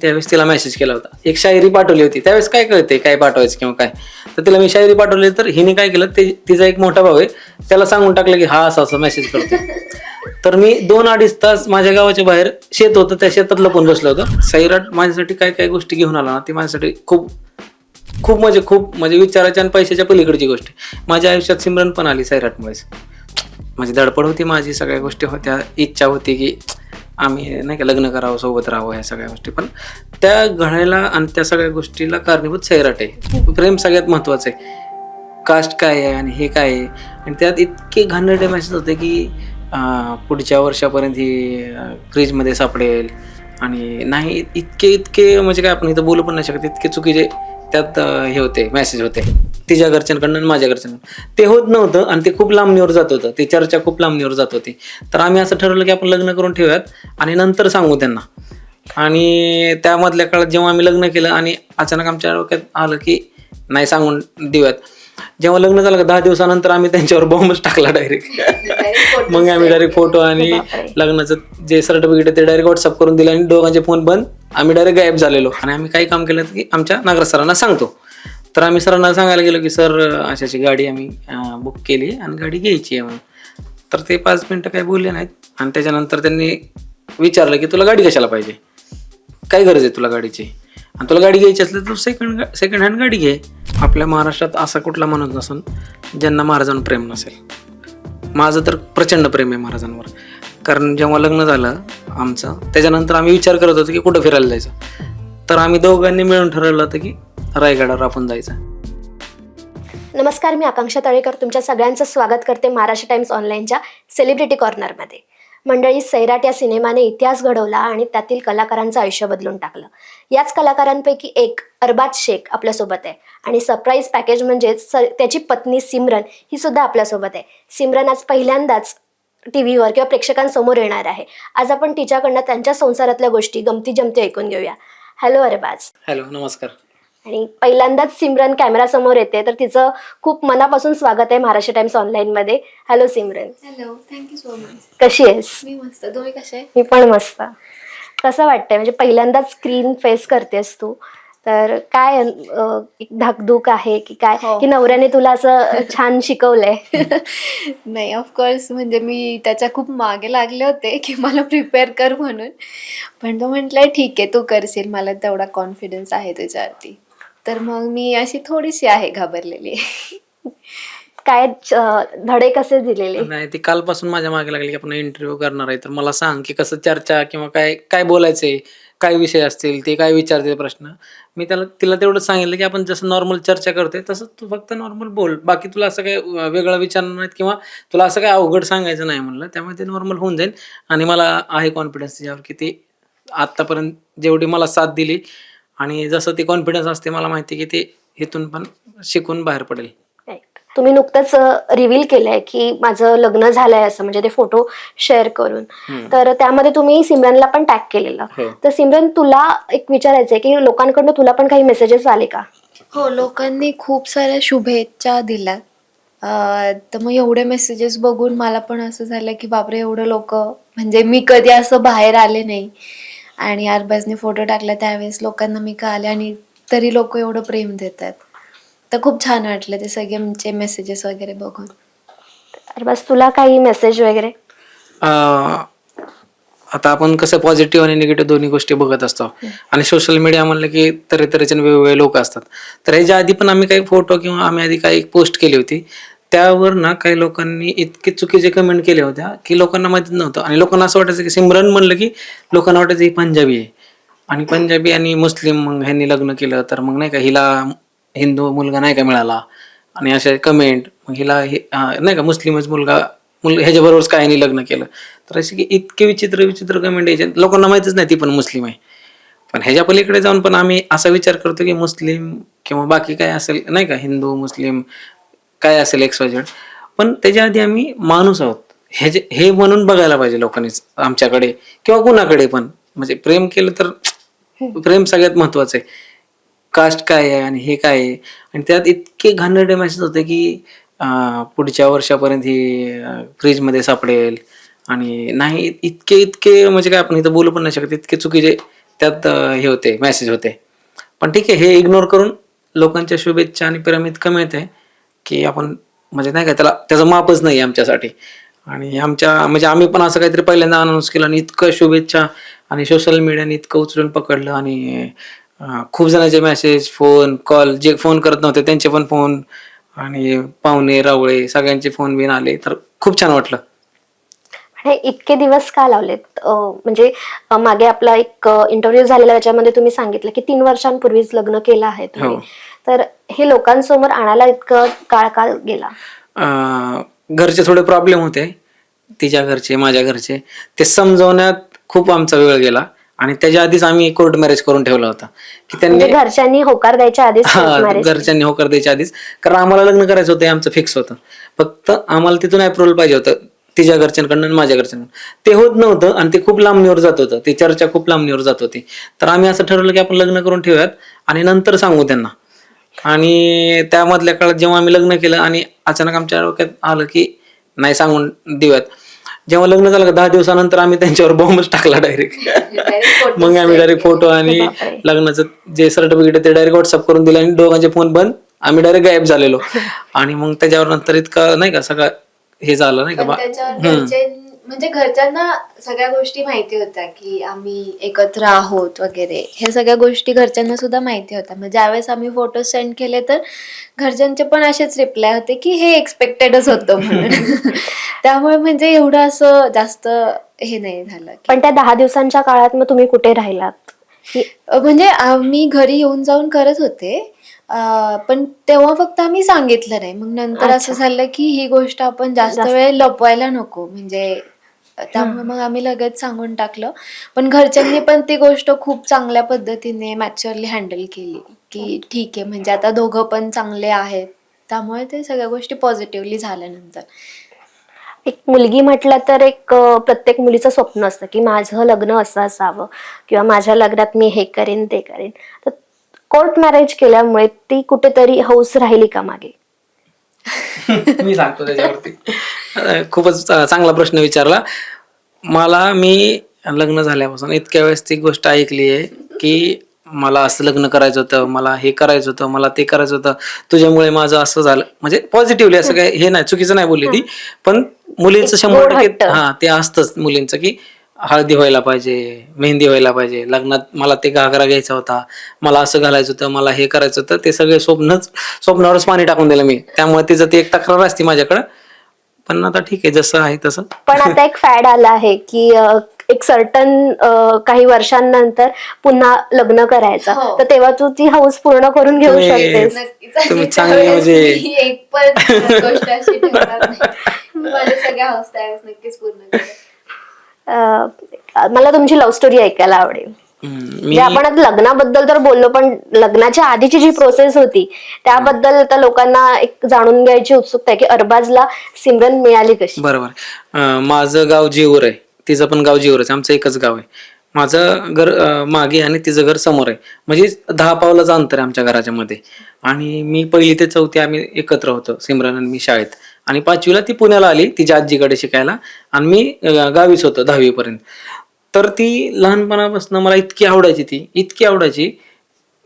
त्यावेळेस तिला मेसेज केला होता. एक शायरी पाठवली होती. त्यावेळेस काय कळते काय पाठवायचं किंवा काय. तर तिला मी शायरी पाठवली तर हिने काय केलं तिचा एक मोठा भाऊ आहे त्याला सांगून टाकलं की हा असा मेसेज करतो. तर मी 2-2.5 तास माझ्या गावाच्या बाहेर शेत होतं त्या शेतात लपून बसलो होतो. सैराट माझ्यासाठी काय काय गोष्टी घेऊन आला ना ती माझ्यासाठी खूप खूप म्हणजे विचाराच्या आणि पैशाच्या पलीकडची गोष्ट आहे. माझ्या आयुष्यात सिमरन पण आली सैराटमुळेच. माझी धडपड होती, माझी सगळ्या गोष्टी होत्या, इच्छा होती की आम्ही नाही का लग्न करावं, सोबत राहावं, ह्या सगळ्या गोष्टी. पण त्या घडायला आणि त्या सगळ्या गोष्टीला कारणीभूत सैराट आहे. प्रेम सगळ्यात महत्वाचं आहे. कास्ट काय आहे आणि हे काय आहे. आणि त्यात इतके घाणेरडे मेसेज होते की पुढच्या वर्षापर्यंत ही फ्रीजमध्ये सापडेल आणि नाही इतके म्हणजे काय आपण इथं बोलू पण नाही शकत, इतके चुकीचे त्यात हे होते, मेसेज होते तिच्या घरच्यांकडनं आणि माझ्या घरच्यांकडून. ते होत नव्हतं आणि ते खूप लांबणीवर जात होतं, ती चर्चा खूप लांबणीवर जात होती. तर आम्ही असं ठरवलं की आपण लग्न करून ठेवूयात आणि नंतर सांगू त्यांना. आणि त्यामधल्या काळात जेव्हा आम्ही लग्न केलं आणि अचानक आमच्या डोक्यात आलं की नाही सांगून देऊयात. जेव्हा लग्न झालं का 10 दिवसानंतर आम्ही त्यांच्यावर बॉम्बच टाकला डायरेक्ट. मग आम्ही डायरेक्ट फोटो आणि लग्नाचं जे सर्टिफिकेट आहे ते डायरेक्ट व्हॉट्सअप करून दिलं आणि दोघांचे फोन बंद. आम्ही डायरेक्ट गायब झालेलो. आणि आम्ही काही काम केलं की आमच्या नागराज सरांना सांगतो. तर आम्ही सरांना सांगायला गेलो की सर अशाची गाडी आम्ही बुक केली आणि गाडी घ्यायची आहे म्हणून. तर ते 5 मिनिटं काही बोलले नाहीत. आणि त्याच्यानंतर त्यांनी विचारलं की तुला गाडी कशाला पाहिजे, काय गरज आहे तुला गाडीची, आणि तुला गाडी घ्यायची असली तर सेकंड हँड गाडी घे. आपल्या महाराष्ट्रात असा कुठला माणूस नसून ज्यांना महाराजांवर प्रेम नसेल. माझं तर प्रचंड प्रेम आहे महाराजांवर. कारण जेव्हा लग्न झालं आमचं त्याच्यानंतर आम्ही विचार करत होतो की कुठं फिरायला जायचं. तर आम्ही दोघांनी मिळून ठरवलं होतं की रायगडावर आपण जायचं. नमस्कार, मी आकांक्षा तळेकर तुमच्या सगळ्यांचं स्वागत करते महाराष्ट्र टाइम्स ऑनलाईनच्या सेलिब्रिटी कॉर्नरमध्ये. मंडळी, सैराट या सिनेमाने इतिहास घडवला आणि त्यातील कलाकारांचं आयुष्य बदलून टाकलं. याच कलाकारांपैकी एक अरबाज शेख आपल्यासोबत आहे आणि सरप्राईज पॅकेज म्हणजेच त्याची पत्नी सिमरन ही सुद्धा आपल्यासोबत आहे. सिमरन आज पहिल्यांदाच टीव्हीवर किंवा प्रेक्षकांसमोर येणार आहे. आज आपण तिच्याकडनं त्यांच्या संसारातल्या गोष्टी गमती जमती ऐकून घेऊया. हॅलो अरबाज. हॅलो, नमस्कार. आणि पहिल्यांदाच सिमरन कॅमेरा समोर येते तर तिचं खूप मनापासून स्वागत आहे महाराष्ट्र टाइम्स ऑनलाईन मध्ये. Hello Simran. Hello, thank you so much. कशी आहेस? मी मस्त, तुम्ही कसे? मी पण मस्त. कसं वाटतंय म्हणजे पहिल्यांदाच स्क्रीन फेस करतेस तू, तर काय एक धाकधूक आहे की काय, की नवऱ्याने तुला असं छान शिकवलंय? नाही, ऑफकोर्स म्हणजे मी त्याच्या खूप मागे लागले होते की मला प्रिपेअर कर म्हणून, पण तो म्हटलंय ठीक आहे तू करशील, मला तेवढा कॉन्फिडन्स आहे तुझ्यावरती. तर मग मी अशी थोडीशी आहे घाबरलेली. काय धडे कसे दिलेले? नाही, ती कालपासून माझ्या मागे लागली की आपण इंटरव्ह्यू करणार आहे तर मला सांग की कसं चर्चा किंवा काय काय बोलायचंय, काय विषय असतील, ते काय विचारते प्रश्न. मी तिला तेवढं सांगितलं की आपण जसं नॉर्मल चर्चा करतोय तसं तू फक्त नॉर्मल बोल, बाकी तुला असं काय वेगळं विचारणार नाहीत किंवा तुला असं काय अवघड सांगायचं नाही म्हणलं. त्यामुळे ते नॉर्मल होऊन जाईल. आणि मला आहे कॉन्फिडन्स त्याच्यावर की ती आत्तापर्यंत जेवढी मला साथ दिली आणि जसं ती कॉन्फिडन्स असते मला माहिती की ते इथून पण शिकून बाहेर पडेल. तुम्ही नुकतंच रिव्हील केलंय की माझं लग्न झालंय असं, म्हणजे ते फोटो शेअर करून. तर त्यामध्ये तुम्ही सिमरनला पण टॅग केलेलं. तर सिमरन, तुला एक विचारायचंय की लोकांकडून तुला पण काही मेसेजेस आले का? हो, लोकांनी खूप साऱ्या शुभेच्छा दिल्या. तर मग एवढे मेसेजेस बघून मला पण असं झालं की बापरे, एवढं लोक, म्हणजे मी कधी असं बाहेर आले नाही. आणि अरबाजने फोटो टाकला त्यावेळेस लोकांना मी का आले आणि तरी लोक एवढं प्रेम देतात. तर खूप छान वाटलं ते सगळ्यांचे मेसेजेस वगैरे बघून. अरबाज, तुला काही मेसेज वगैरे? आता आपण कसं पॉझिटिव्ह आणि निगेटिव्ह दोन्ही गोष्टी बघत असतो. आणि सोशल मीडिया म्हणलं की तऱ्हेतऱ्हेचे वेगवेगळे लोक असतात. तर ह्याच्या आधी पण आम्ही काही फोटो किंवा आम्ही आधी काही पोस्ट केली होती, त्यावर ना काही लोकांनी इतके चुकीचे कमेंट केल्या होत्या की लोकांना माहितीच नव्हतं. आणि लोकांना असं वाटायचं की सिमरन म्हणलं की लोकांना वाटायचं ही पंजाबी आहे आणि पंजाबी आणि मुस्लिम मग ह्यांनी लग्न केलं तर मग नाही का हिला हिंदू मुलगा नाही का मिळाला. आणि अशा कमेंट, मग हिला नाही का मुस्लिमच मुलगा ह्याच्याबरोबरच काय नाही लग्न केलं. तर असे की इतके विचित्र कमेंट यायचे, लोकांना माहितीच नाही ती पण मुस्लिम आहे. पण ह्याच्या पलीकडे जाऊन पण आम्ही असा विचार करतो की मुस्लिम किंवा बाकी काय असेल नाही का, हिंदू मुस्लिम काय असेल XYZ, पण त्याच्या आधी आम्ही माणूस आहोत हे म्हणून बघायला पाहिजे लोकांनी आमच्याकडे किंवा कुणाकडे पण. म्हणजे प्रेम केलं तर प्रेम सगळ्यात महत्वाचं आहे. कास्ट काय आहे आणि हे काय आहे. आणि त्यात इतके घाणेरडे मेसेज होते की पुढच्या वर्षापर्यंत ही फ्रीजमध्ये सापडेल आणि नाही इतके म्हणजे काय आपण इथं बोलू पण नाही शकत, इतके चुकीचे त्यात हे होते, मेसेज होते. पण ठीक आहे, हे इग्नोर करून लोकांच्या शुभेच्छा आणि प्रेम इतकं मिळतंय की आपण म्हणजे नाही का त्याचं मापच नाही आमच्यासाठी. आणि म्हणजे आम्ही पण असं काहीतरी पहिल्यांदा अनाऊन्स केलं आणि इतकं शुभेच्छा आणि सोशल मीडियाने इतकं उचलून पकडलं आणि खूप जणांचे मेसेज, फोन कॉल, जे फोन करत नव्हते त्यांचे पण फोन आणि पाहुणे रावळे सगळ्यांचे फोन बिन आले, तर खूप छान वाटलं. हे इतके दिवस का लावलेत? म्हणजे मागे आपला एक इंटरव्ह्यू झालेला त्याच्यामध्ये तुम्ही सांगितलं की 3 वर्षांपूर्वीच लग्न केलं आहे तुम्ही. हो. तर हे लोकांसमोर आणायला इतकं काळ का गेला? घरचे थोडे प्रॉब्लेम होते, तिच्या घरचे माझ्या घरचे, ते समजवण्यात खूप आमचा वेळ गेला. आणि त्याच्या आधीच आम्ही कोर्ट मॅरेज करून ठेवला होता की म्हणजे त्यांनी घरच्यांनी होकार द्यायच्या आधीच court marriage केलं. घरच्यांनी होकार द्यायच्या आधीच, कारण आम्हाला लग्न करायचं होतं, हे आमचं फिक्स होतं. फक्त आम्हाला तिथून अप्रुव्हल पाहिजे होतं, तिच्या घरच्यांकडनं आणि माझ्या घरच्यांकडून. ते होत नव्हतं आणि ते खूप लांबणीवर जात होतं, ती चर्चा खूप लांबणीवर जात होती. तर आम्ही असं ठरवलं की आपण लग्न करून ठेवूयात आणि नंतर सांगू त्यांना. आणि त्यामधल्या काळात जेव्हा आम्ही लग्न केलं आणि अचानक आमच्या डोक्यात आलं की नाही सांगून देऊयात, जेव्हा लग्न झालं 10 दिवसानंतर आम्ही त्यांच्यावर बॉम्बच टाकला डायरेक्ट. मग आम्ही डायरेक्ट फोटो आणि बापरे. लग्नाचं जे सर्टिफिकेट आहे ते डायरेक्ट व्हॉट्सअप करून दिलं आणि दोघांचे फोन बंद, आम्ही डायरेक्ट गायब झालेलो. आणि मग त्याच्यावर नंतर इतकं नाही का सगळं हे झालं नाही का पण त्याच्यावर म्हणजे घरच्यांना सगळ्या गोष्टी माहिती होत्या की आम्ही एकत्र आहोत वगैरे, हे सगळ्या गोष्टी घरच्यांना सुद्धा माहिती होत्या. मग ज्यावेळेस आम्ही फोटो सेंड केले तर घरच्यांचे पण असेच रिप्लाय होते की हे एक्सपेक्टेडच होतं म्हणून. त्यामुळे म्हणजे एवढं असं जास्त हे नाही झालं. पण त्या 10 दिवसांच्या काळात मग तुम्ही कुठे राहिलात? म्हणजे मी घरी येऊन जाऊन करत होते, पण तेव्हा फक्त आम्ही सांगितलं नाही. मग नंतर असं झालं की ही गोष्ट आपण जास्त वेळ लपवायला नको, म्हणजे त्यामुळे मग आम्ही लगेच सांगून टाकलं. पण घरच्यांनी पण ती गोष्ट खूप चांगल्या पद्धतीने मॅच्युअरली हँडल केली की ठीक आहे, म्हणजे आता दोघं पण चांगले आहेत. त्यामुळे ते सगळ्या गोष्टी पॉझिटिव्हली झाल्या नंतर. एक मुलगी म्हटलं तर एक प्रत्येक मुलीचं स्वप्न असतं की माझं लग्न असं असावं किंवा माझ्या लग्नात मी हे करेन ते करेन. तर कोर्ट मॅरेज केल्यामुळे ती कुठेतरी हौस राहिली का मागे? मी सांगतो त्याच्यावरती. खूपच चांगला प्रश्न विचारला मला. मी लग्न झाल्यापासून इतक्या वेळेस ती गोष्ट ऐकली आहे की मला असं लग्न करायचं होतं, मला हे करायचं होतं, मला ते करायचं होतं, तुझ्यामुळे माझं असं झालं. म्हणजे पॉझिटिव्हली असं काय हे नाही, चुकीचं नाही बोलली ती, पण मुलींचं 100% हा ते असतंच मुलींचं की हळदी व्हायला पाहिजे, मेहंदी व्हायला पाहिजे, लग्नात मला ते घागरा घ्यायचा होता, मला असं घालायचं होतं, मला हे करायचं होतं. ते सगळे स्वप्नावरच पाणी टाकून दिलं मी. त्यामुळे तिचं ती एक तक्रार असते माझ्याकडं. पण आता ठीक आहे, जसं आहे तसं. पण आता एक फॅड आला आहे की एक सर्टन काही वर्षांनंतर पुन्हा लग्न करायचं, तर तेव्हा तू ती हौस पूर्ण करून घेऊ शकतेस. तुम्ही चांगली म्हणजे एक पण गोष्ट अशी ठेवणार नाही. माझ्या सगळ्या हौस त्यावेळेस नक्कीच पूर्ण करेन. मला तुमची लव्ह स्टोरी ऐकायला आवडेल. म्हणजे आपण आता लग्नाबद्दल तर बोललो, पण लग्नाच्या आधीची जी प्रोसेस होती त्याबद्दल आता लोकांना एक जाणून घ्यायची उत्सुकता आहे की अरबाजला सिमरन मिळाली कशी? बरोबर. माझं गाव जेऊर आहे, तिचं पण गाव जेऊरच, आमचं एकच गाव आहे. माझं घर मागे आणि तिचं घर समोर आहे, म्हणजे 10 पावलाचं अंतर आहे आमच्या घराच्या मध्ये. आणि मी 1ली ते 4थी आम्ही एकत्र होतो, सिमरन आणि मी शाळेत. आणि 5वीला ती पुण्याला आली तिच्या आजीकडे शिकायला आणि मी गावीच होतो 10वी पर्यंत. तर ती लहानपणापासून मला इतकी आवडायची, ती इतकी आवडायची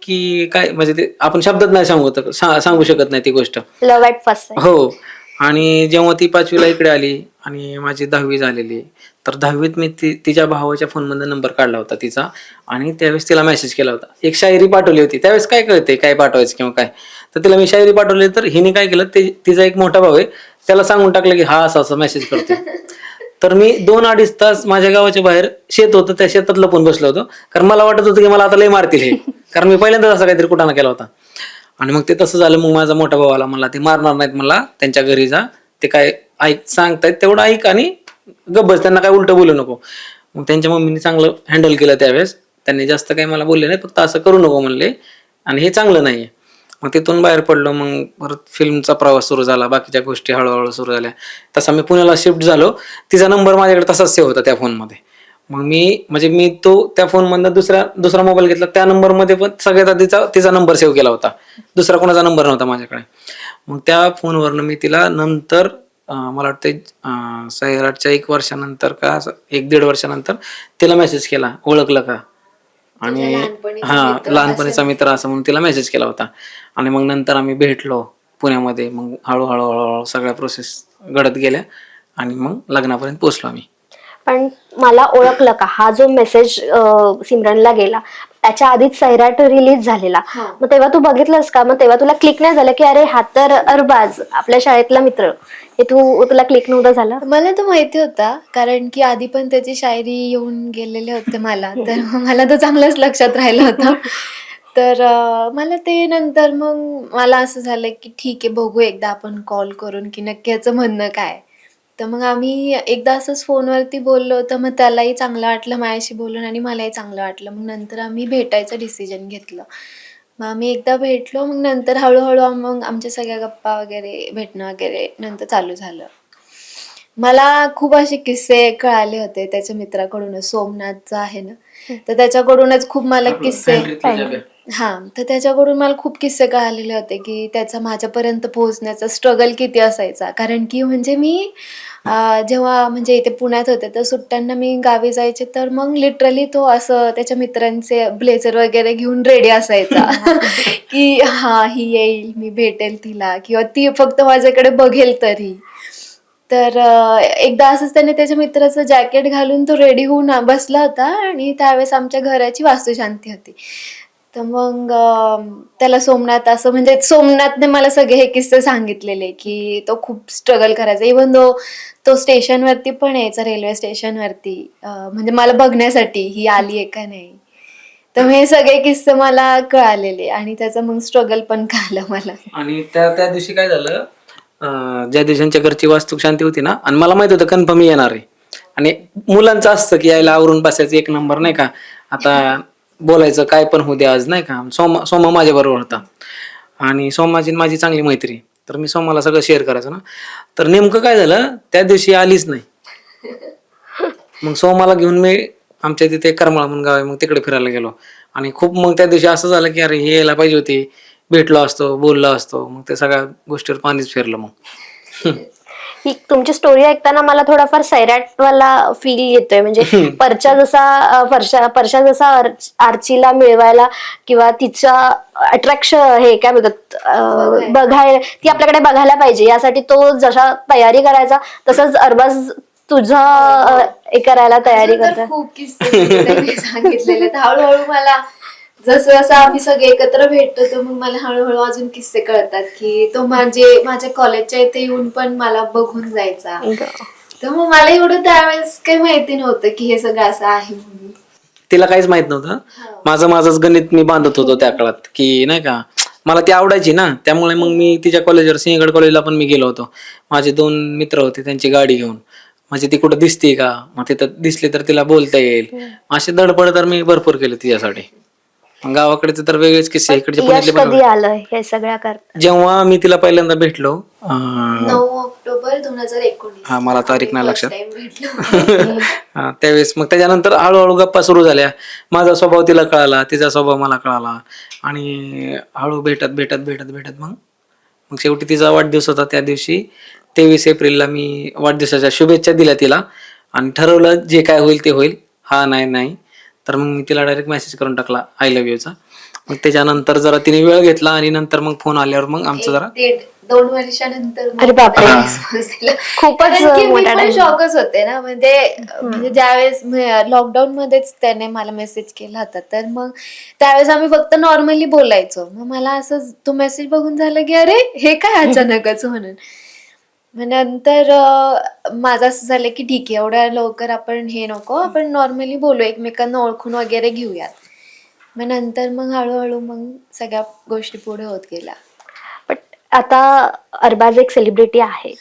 की काय म्हणजे ते आपण शब्दात नाही सांगू शकत नाही ती गोष्ट. Love at first sight. हो. आणि जेव्हा ती 5वीला इकडे आली आणि माझी 10वी झालेली, तर 10वीत मी तिच्या भावाच्या फोनमधून नंबर काढला होता तिचा आणि त्यावेळेस तिला मेसेज केला होता. एक शायरी पाठवली होती. त्यावेळेस काय कळते काय पाठवायचं किंवा काय, तर तिला मी शायरी पाठवली. तर हिने काय केलं, तिचा एक मोठा भाऊ आहे, त्याला सांगून टाकलं की हा असा मेसेज करतो. तर मी 2-2.5 तास माझ्या गावाच्या बाहेर शेत होतं, त्या शेतात लपून बसलो होतो, कारण मला वाटत होतं की मला आता लय मारतील हे, कारण मी पहिल्यांदाच असा काहीतरी कुटाणा केला होता. आणि मग ते तसं झालं. मग माझा मोठा भाऊ आला, मला ते मारणार नाहीत, मला त्यांच्या घरी जा, ते काय सांगतायत तेवढं ऐक आणि गब्बस, त्यांना काय उलटं बोलू नको. मग त्यांच्या मम्मीने चांगलं हँडल केलं त्यावेळेस. त्यांनी जास्त काही मला बोलले नाही, फक्त असं करू नको म्हणले आणि हे चांगलं नाहीये. मग तिथून बाहेर पडलो. मग परत फिल्मचा प्रवास सुरू झाला, बाकीच्या गोष्टी हळूहळू सुरू झाल्या. तसा मी पुण्याला शिफ्ट झालो. तिचा नंबर माझ्याकडे तसाच सेव्ह होता त्या फोनमध्ये. मग मी त्या फोनमधनं दुसरा मोबाईल घेतला, त्या नंबरमध्ये पण सगळ्यात आधी तिचा नंबर सेव्ह केला होता, दुसरा कोणाचा नंबर नव्हता माझ्याकडे. मग त्या फोनवरनं मी तिला नंतर मला वाटतं सैराटच्या 1 वर्षानंतर का 1-1.5 वर्षानंतर तिला मेसेज केला, ओळखलं का. आणि लहानपणीचा हा मित्र लहानपणीचा मित्र असं म्हणून तिला मेसेज केला होता. आणि मग नंतर आम्ही भेटलो पुण्यामध्ये. मग हळूहळू हळूहळू सगळ्या प्रोसेस घडत गेल्या आणि मग लग्नापर्यंत पोहोचलो आम्ही. पण मला ओळखलं का, हा जो मेसेज सिमरनला गेला त्याच्या आधीच सैराट रिलीज झालेला, मग तेव्हा तू बघितलंस का? मग तेव्हा तुला क्लिक नाही झालं की अरे हा तर अरबाज आपल्या शाळेतला मित्र, हे तुला क्लिक नव्हतं झालं? मला तो माहिती होता, कारण की आधी पण त्याची शायरी येऊन गेलेले होते मला, तर मग मला तो चांगलाच लक्षात राहिला होता. तर मला ते नंतर मग मला असं झालं की ठीक आहे, बघू एकदा आपण कॉल करून की नक्की याचं म्हणणं काय. तर मग आम्ही एकदा असंच फोनवरती बोललो, तर मग त्यालाही चांगलं वाटलं माझ्याशी बोलून आणि मलाही चांगलं वाटलं. मग नंतर आम्ही भेटायचं डिसिजन घेतलं. मग आम्ही एकदा भेटलो, मग नंतर हळू मग आमच्या सगळ्या गप्पा वगैरे, भेटणं वगैरे नंतर चालू झालं. मला खूप असे किस्से कळाले होते त्याच्या मित्राकडूनच, सोमनाथ आहे ना, तर त्याच्याकडूनच खूप मला किस्से, तर त्याच्याकडून मला खूप किस्से कळालेले होते की त्याचा माझ्यापर्यंत पोहोचण्याचा स्ट्रगल किती असायचा. कारण की म्हणजे मी जेव्हा म्हणजे इथे पुण्यात होते तर सुट्ट्यांना मी गावी जायचे, तर मग लिटरली तो असं त्याच्या मित्रांचे ब्लेझर वगैरे घेऊन रेडी असायचा की हा ही येईल, मी भेटेल तिला, किंवा ती फक्त माझ्याकडे बघेल तरी. तर एकदा असंच त्याने त्याच्या मित्राचं जॅकेट घालून तो रेडी होऊन बसला होता आणि त्यावेळेस आमच्या घराची वास्तुशांती होती. तर मग त्याला सोमनाथ असं, म्हणजे सोमनाथने मला सगळे हे किस्से सांगितलेले की तो खूप स्ट्रगल करायचा. इव्हन तो स्टेशनवरती पण यायचा, रेल्वे स्टेशनवरती, म्हणजे मला बघण्यासाठी ही आली आहे का नाही. तर हे सगळे किस्से मला कळालेले आणि त्याचं मग स्ट्रगल पण कळालं मला. आणि त्या दिवशी काय झालं, ज्या दिवसांच्या घरची वास्तू शांती होती ना, आणि मला माहित होतं कन्फर्म येणार आहे. आणि मुलांचं असतं की यायला आवरून बसायचं एक नंबर, नाही का, आता बोलायचं काय पण होऊ द्या आज, नाही का. सोमा माझ्या बरोबर होता आणि सोमाची माझी चांगली मैत्री, तर मी सोमाला सगळं शेअर करायचो ना. तर नेमकं काय झालं, त्या दिवशी आलीच नाही. मग सोमाला घेऊन मी आमच्या तिथे करमाळा म्हणून गाव आहे, मग तिकडे फिरायला गेलो. आणि खूप मग त्या दिवशी असं झालं की अरे हे यायला पाहिजे होती, भेटलो असतो, बोललो असतो. मग ते सगळ्या गोष्टीवर पाणीच फिरलं मग. ही तुमची स्टोरी ऐकताना मला थोडाफार सैराटवाला फील येतोय. म्हणजे परशा जसा आर्चीला मिळवायला किंवा तिचा अट्रॅक्शन, हे काय बोलतात, बघायला, ती आपल्याकडे बघायला पाहिजे यासाठी तो जसा तयारी करायचा, तसंच अरबाज तुझा हे करायला तयारी करता. खूप किस्से त्यांनी सांगितलेले. हळूहळू मला जसं जसं आम्ही सगळे एकत्र भेटतो, तर मग मला हळूहळू अजून किस्से कळतात की तो माझ्या कॉलेजच्या इथे येऊन पण मला बघून जायचा. तर मग मला एवढं त्यावेळेस काही माहिती नव्हतं की हे सगळं असं आहे म्हणून. तिला काहीच माहित नव्हतं. माझंच गणित मी बांधत होतो त्या काळात, की नाही का, मला ती आवडायची ना, त्यामुळे मग मी तिच्या कॉलेजवर, सिंहगड कॉलेजला पण मी गेलो होतो. माझे 2 मित्र होते, त्यांची गाडी घेऊन. म्हणजे ती कुठं दिसते का, मग तिथं दिसली तर तिला बोलता येईल, असे धडपड तर मी भरपूर केले तिच्यासाठी. गावाकडचे तर वेगळेच किस्से, इकडचे यश पुण्यातले कधी पण. आलं हे सगळ्या करता? जेव्हा मी तिला पहिल्यांदा भेटलो, 9 ऑक्टोबर 2019. हा मला तारीख नाही लक्षात. भेटलो. त्यावेळेस मग त्याच्यानंतर हळूहळू गप्पा सुरू झाल्या. माझा स्वभाव तिला कळाला, तिचा स्वभाव मला कळाला. आणि हळू भेटत भेटत भेटत भेटत मग मग शेवटी तिचा वाढदिवस होता. त्या दिवशी 23 एप्रिलला मी वाढदिवसाच्या शुभेच्छा दिल्या तिला आणि ठरवलं जे काय होईल ते होईल. हा नाही तर मग मी तिला डायरेक्ट मेसेज करून टाकला आय लव्ह यूचा. मग त्याच्यानंतर जरा तिने वेळ घेतला आणि नंतर मग फोन आल्यावर मग आमचं जरा 2 वर्षानंतर अरे बापरे, खूपच शॉकच होते ना. म्हणजे ज्यावेळेस लॉकडाऊन मध्येच त्याने मला मेसेज केला होता, तर मग त्यावेळेस आम्ही फक्त नॉर्मली बोलायचो. मग मला असं तो मेसेज बघून झालं की अरे हे काय अचानकच म्हणून. मग नंतर माझं असं झालं की ठीक आहे, एवढ्या लवकर आपण हे नको, आपण नॉर्मली बोलू, एकमेकांना ओळखून वगैरे घेऊयात. मग नंतर मग हळूहळू मग सगळ्या गोष्टी पुढे होत गेल्या. पण आता अरबाज एक सेलिब्रिटी आहे,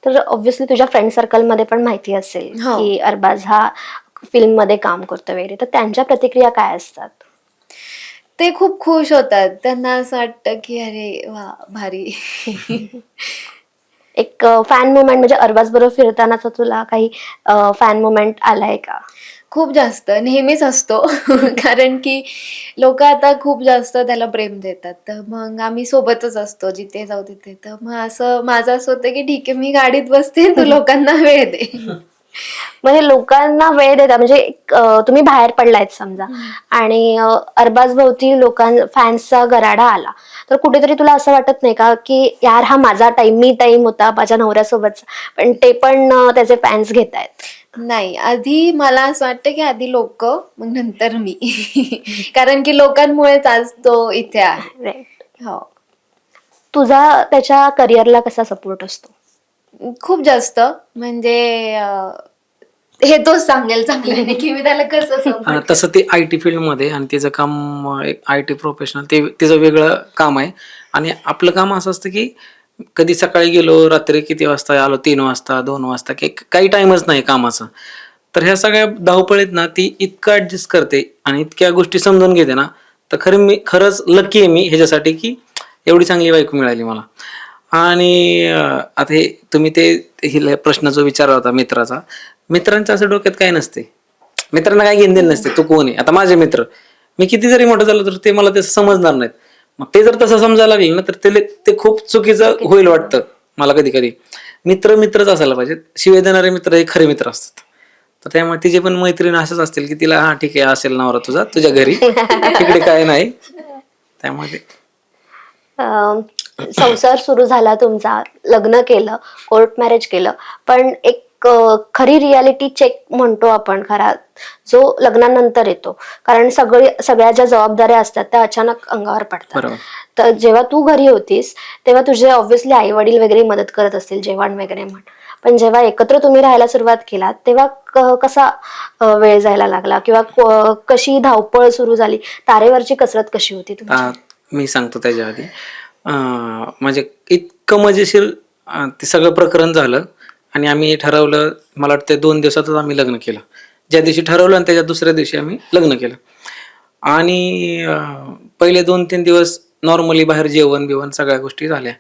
तर ऑब्व्हियसली तुझ्या फ्रेंड सर्कल मध्ये पण माहिती असेल की अरबाज हा फिल्म मध्ये काम करतो वगैरे, तर त्यांच्या प्रतिक्रिया काय असतात? ते खूप खुश होतात. त्यांना असं वाटतं की अरे वा भारी. एक फॅन मुमेंट, म्हणजे अरबाज बरोबर फिरतानाचा तुला काही फॅन मुमेंट आलाय का? खूप जास्त, नेहमीच असतो. कारण की लोक आता खूप जास्त त्याला प्रेम देतात, तर मग आम्ही सोबतच असतो जिथे जाऊ तिथे. तर मग असं माझं असं होतं की ठीक आहे, मी गाडीत बसते, तू लोकांना वेळ दे. म्हणजे लोकांना वेळ देता, म्हणजे तुम्ही बाहेर पडलायत समजा आणि अरबाज भोवती फॅन्सचा गराडा आला, तर कुठेतरी तुला असं वाटत नाही का की यार हा माझा मी टाइम होता माझ्या नवऱ्यासोबतचा, पण ते पण त्याचे फॅन्स घेत आहेत? नाही, आधी मला असं वाटतं की आधी लोक, मग नंतर मी. कारण की लोकांमुळेच आज तो इथे आहे. Right. हो, तुझा त्याच्या करिअरला कसा सपोर्ट असतो? खूप जास्त. म्हणजे हे तोच सांगेल चांगल्याने की मी त्याला कसं support तसं ते IT फील्डमध्ये आणि तिचं काम एक IT प्रोफेशनल, ते तिचं वेगळं काम आहे. आणि आपलं काम असं असतं की कधी सकाळी गेलो, रात्री किती वाजता आलो, 3 वाजता, 2 वाजता, की काही टाइमच नाही कामाचं. तर ह्या सगळ्या धावपळीत ना ती इतकं ऍडजस्ट करते आणि इतक्या गोष्टी समजून घेते ना, तर खरंच लकी आहे मी ह्याच्यासाठी की एवढी चांगली बायको मिळाली मला. आणि आता हे तुम्ही प्रश्न जो विचारला होता मित्राचा, मित्रांच्या असं डोक्यात काय नसते. मित्रांना काय घेणं देणं नसते, तू कोण आहे. आता माझे मित्र, मी किती जरी मोठं झालो तर ते मला ते समजणार नाहीत. मग ते जर तसं समजायला लागले ना, तर ते खूप चुकीचं होईल वाटतं मला कधी कधी. मित्रच असायला पाहिजेत. शिवाय देणारे मित्र हे खरे मित्र असतात. तर त्यामुळे तिचे पण मैत्रीण असेच असतील की तिला हा ठीक आहे असेल नवरा तुझ्या घरी, तिकडे काय नाही. त्यामुळे संसार सुरू झाला तुमचा, लग्न केलं, कोर्ट मॅरेज केलं, पण एक खरी रियालिटी चेक म्हणतो आपण खरा, जो लग्नानंतर येतो. कारण सगळ्या ज्या जबाबदाऱ्या असतात त्या अचानक अंगावर पडतात. बरोबर. तर जेव्हा तू घरी होतीस तेव्हा तुझे ऑब्व्हियसली आई वडील वगैरे मदत करत असतील, जेवण वगैरे म्हण, पण जेव्हा एकत्र तुम्ही राहायला सुरुवात केलात तेव्हा कसा वेळ जायला लागला, किंवा कशी धावपळ सुरू झाली, तारेवरची कसरत कशी होती तुमची? मी सांगतो त्याच्या आधी. म्हणजे इतकं मजेशीर ते सगळं प्रकरण झालं आणि आम्ही ठरवलं, मला वाटतं 2 दिवसातच आम्ही लग्न केलं. ज्या दिवशी ठरवलं आणि त्याच्या दुसऱ्या दिवशी आम्ही लग्न केलं. आणि पहिले 2-3 दिवस नॉर्मली बाहेर जेवण बिवण सगळ्या गोष्टी झाल्या.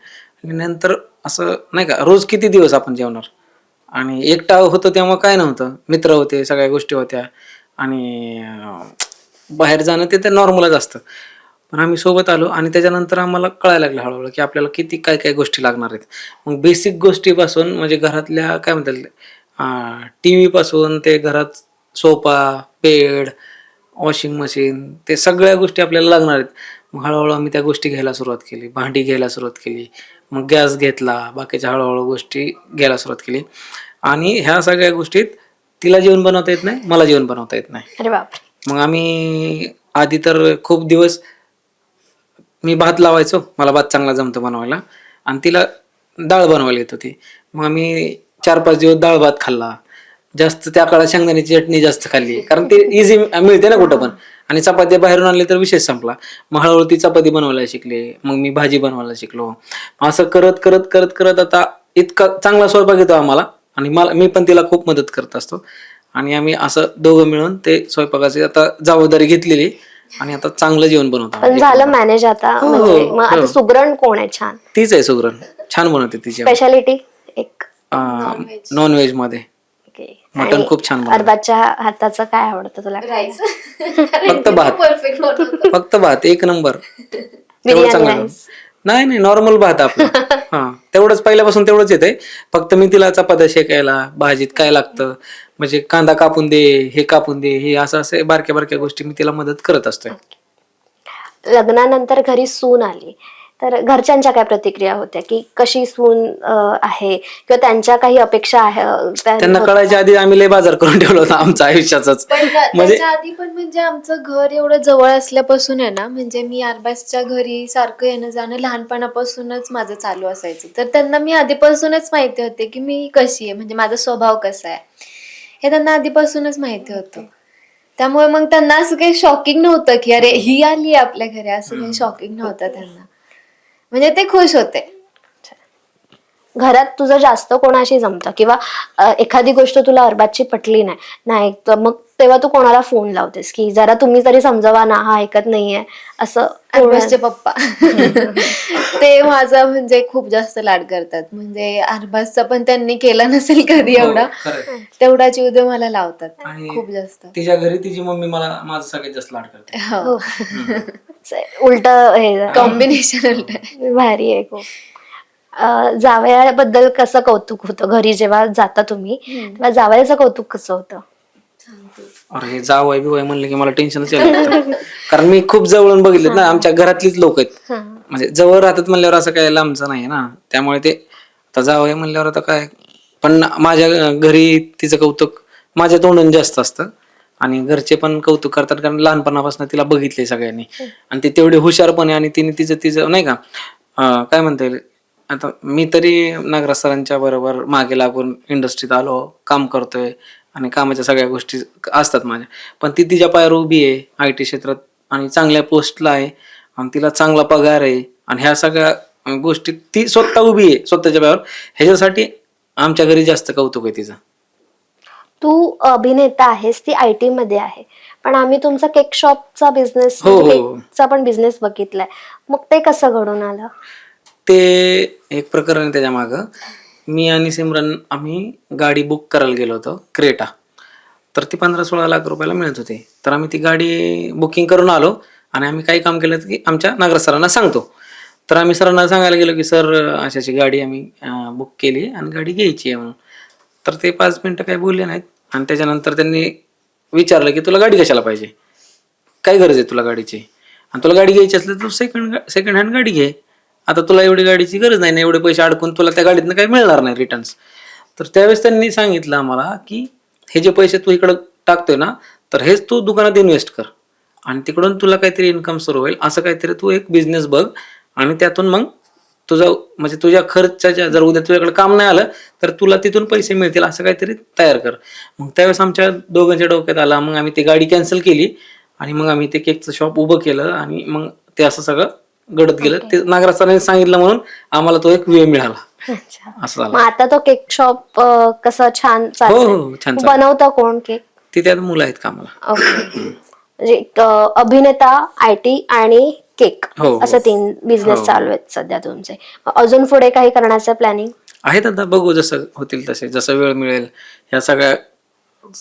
आणि नंतर असं नाही का, रोज किती दिवस आपण जेवणार. आणि एकटा होतो तेव्हा काय नव्हतं, मित्र होते, सगळ्या गोष्टी होत्या. आणि बाहेर जाणं ते तर नॉर्मलच असतं. पण आम्ही सोबत आलो आणि त्याच्यानंतर आम्हाला कळायला लागलं हळूहळू की आपल्याला किती काय काय गोष्टी लागणार आहेत. मग बेसिक गोष्टीपासून, म्हणजे घरातल्या काय म्हणतात, TV पासून ते घरात सोफा, बेड, वॉशिंग मशीन, ते सगळ्या गोष्टी आपल्याला लागणार आहेत. मग हळूहळू आम्ही त्या गोष्टी घ्यायला सुरुवात केली, भांडी घ्यायला सुरुवात केली, मग गॅस घेतला, बाकीच्या हळूहळू गोष्टी घ्यायला सुरुवात केली. आणि ह्या सगळ्या गोष्टीत तिला जेवण बनवता येत नाही, मला जेवण बनवता येत नाही. अरे बापरे. मग आम्ही आधी तर खूप दिवस मी भात लावायचो, मला भात चांगला जमतो बनवायला, आणि तिला डाळ बनवायला येत होती. मग आम्ही 4-5 दिवस डाळ भात खाल्ला. जास्त त्या काळात शेंगदाण्याची चटणी जास्त खाल्ली, कारण ते इझी मिळते ना कुठं पण. आणि चपात्या बाहेरून आणली तर विषय संपला. मग हळूहळू ती चपाती बनवायला शिकले, मग मी भाजी बनवायला शिकलो. असं करत करत करत करत आता इतका चांगला स्वयंपाक येतो आम्हाला. आणि मी पण तिला खूप मदत करत असतो. आणि आम्ही असं दोघं मिळून ते स्वयंपाकाची आता जबाबदारी घेतलेली आणि आता चांगलं जेवण बनवतो. पण झालं मॅनेज आता? हो, म्हणजे मग आता हो. सुगरण कोण आहे छान? तीच आहे सुगरण, छान बनवते तिची. स्पेशालिटी एक नॉनव्हेज मध्ये मटन आणि खूप छान बनवते. अरबाजच्या हाताचं काय आवडतं तुला? राईस. फक्त भात. परफेक्ट. फक्त भात, एक नंबर. तेवढं बिर्याणी चांगलं. राईस? नाही नॉर्मल भात आपला. हा, तेवढंच पहिल्यापासून तेवढंच येतंय. फक्त मी तिला चपात्या शेकायला, भाजीत काय लागतं, म्हणजे कांदा कापून दे, हे कापून दे, हे असं बारक्या बारक्या गोष्टी मी तिला मदत करत असतोय. लग्नानंतर घरी सून आली तर घरच्यांच्या काय प्रतिक्रिया होत्या, की कशी सून आहे, किंवा त्यांच्या काही अपेक्षा आहे? त्यांना कळायच्या आधी आम्ही लय बाजार करून ठेवला होता आमच्या आयुष्याचाच. पण म्हणजे त्याच्या आधी पण म्हणजे आमचं घर एवढं जवळ असल्यापासून आहे ना, म्हणजे मी अरबाजच्या घरी सारखं येणं जाणं लहानपणापासूनच माझं चालू असायचं. तर त्यांना मी आधीपासूनच माहिती होते की मी कशी आहे, म्हणजे माझा स्वभाव कसा आहे हे त्यांना आधीपासूनच माहिती होतं. त्यामुळे मग त्यांना असं काही शॉकिंग नव्हतं की अरे ही आली आपल्या घरी, असं काही शॉकिंग नव्हतं त्यांना. म्हणजे ते खुश होते. घरात तुझं जास्त कोणाशी जमतं, किंवा एखादी गोष्ट तुला अरबाजची पटली नाही तर मग तेव्हा तू कोणाला फोन लावतेस की जरा तुम्ही तरी समजवा ना, हा ऐकत नाहीये असं? अरबाजचे पप्पा. ते माझा म्हणजे खूप जास्त लाड करतात. म्हणजे अरबाजचा पण त्यांनी केला नसेल कधी एवढा, तेवढा जीव ते मला लावतात खूप जास्त. तिच्या घरी तिची मम्मी माझा सगळ्यात जास्त लाड करते. उलट हे कॉम्बिनेशन भारी आहे खूप. जावयाबद्दल कसं कौतुक होतं घरी जेव्हा जाता तुम्ही तेव्हा जावयाचं कौतुक कसं होतं? अरे हे जावई बिवाय म्हणलं की मला टेन्शनच यायला लागतं. कारण मी खूप जवळून बघितलेत ना, आमच्या घरातलीच लोक आहेत. म्हणजे जवळ राहतात म्हणल्यावर असं काय लांबचं नाही ना, त्यामुळे ते आता जावई म्हणल्यावर आता काय. पण माझ्या घरी तिचं कौतुक माझ्या तोंडून जास्त असतं आणि घरचे पण कौतुक करतात, कारण लहानपणापासून तिला बघितले सगळ्यांनी आणि ती तेवढी हुशार पण आहे आणि तिने तिचं तिचं नाही का काय म्हणता येईल. आता मी तरी नागराज सरांच्या बरोबर मागे लागून इंडस्ट्रीत आलो, काम करतोय आणि कामाच्या सगळ्या गोष्टी असतात माझ्या. पण ती तिच्या पायावर उभी आहे IT क्षेत्रात आणि चांगल्या पोस्टला आहे आणि तिला चांगला पगार आहे आणि ह्या सगळ्या गोष्टी ती स्वतः उभी आहे स्वतःच्या पायावर. ह्याच्यासाठी आमच्या घरी जास्त कौतुक आहे तिचं. तू अभिनेता आहेस, ती IT मध्ये आहे, पण आम्ही तुमचा केक शॉपचा बिझनेस हो, हो. केकचा पण बिझनेस बघितलाय. मग ते कसं घडून आलं? ते एक प्रकरण आहे त्याच्या मागं. मी आणि सिमरन आम्ही गाडी बुक करायला गेलो होतो, क्रेटा. तर ती 15-16 लाख रुपयाला मिळत होती. तर आम्ही ती गाडी बुकिंग करून आलो आणि आम्ही काय काम केलं की आमच्या नागराज सरांना सांगतो. तर आम्ही सरांना सांगायला गेलो की सर अशाची गाडी आम्ही बुक केली आणि गाडी घ्यायची आहे म्हणून. तर ते 5 मिनिटं काही बोलले नाहीत आणि त्याच्यानंतर त्यांनी विचारलं की तुला गाडी कशाला पाहिजे, काय गरज आहे तुला गाडीची, आणि तुला गाडी घ्यायची असली तर तू सेकंड हँड गाडी घे. आता तुला एवढी गाडीची गरज नाही ना, एवढे पैसे अडकून तुला त्या गाडीतनं काही मिळणार नाही रिटर्न्स. तर त्यावेळेस त्यांनी सांगितलं आम्हाला की हे जे पैसे तू इकडं टाकतोय ना, तर हेच तू दुकानात इन्व्हेस्ट कर आणि तिकडून तुला काहीतरी इन्कम सुरू होईल. असं काहीतरी तू एक बिझनेस बघ आणि त्यातून मग तुझं म्हणजे तुझ्या खर्चाच्या, जर उद्या तुझ्याकडे काम नाही आलं तर तुला तिथून पैसे मिळतील, असं काहीतरी तयार कर. मग त्यावेळेस आमच्या दोघांच्या डोक्यात आला. मग आम्ही ती गाडी कॅन्सल केली आणि मग आम्ही ते केकचं शॉप उभं केलं आणि मग ते असं सगळं घडत गेलं. ते नागराज सरांनी सांगितलं म्हणून आम्हाला तो एक वेळ मिळाला. अच्छा. असं मग झालं. आता तो केक शॉप कसं छान हो चालतंय? हो, छान चाललं. बनवता कोण केक? तिथे आता मुलं आहेत कामाला. ओके. म्हणजे अभिनेता, IT आणि केक हो, असं 3 बिझनेस हो. चालू आहेत सध्या तुमचे. मग अजून पुढे काही करण्याचं प्लॅनिंग? आहेत आता, बघू जसं होतील तसे, जसं वेळ मिळेल ह्या सगळ्या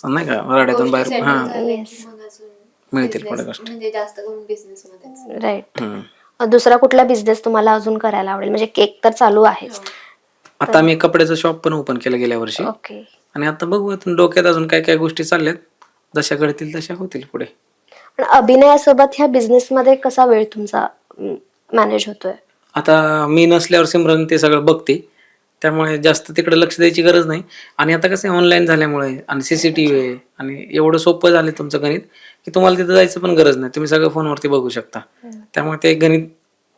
नाही का रडायतून बाहेर मिळतील पुढे गोष्टी. म्हणजे जास्त करून बिझनेस मध्येच. राईट. दुसरा कुठला बिझनेस तुम्हाला अजून करायला आवडेल? म्हणजे केक तर चालू आहेच. आता आम्ही कपड्याचं शॉप पण ओपन केलं गेल्या वर्षी ओके. आणि आता बघू आता डोक्यात अजून काय काय गोष्टी चालल्यात, जशा घडतील तशा होतील पुढे. पण अभिनयासोबत ह्या बिझनेस मध्ये कसा वेळ तुमचा मॅनेज होतोय? आता मी नसल्यावर सिमरन ते सगळं बघते, त्यामुळे जास्त तिकडे लक्ष द्यायची गरज नाही. आणि आता कसं ऑनलाईन झाल्यामुळे आणि CCTV आहे आणि एवढं सोपं झालं तुमचं गणित की तुम्हाला तिथं जायचं पण गरज नाही, तुम्ही सगळं फोनवरती बघू शकता. त्यामुळे ते गणित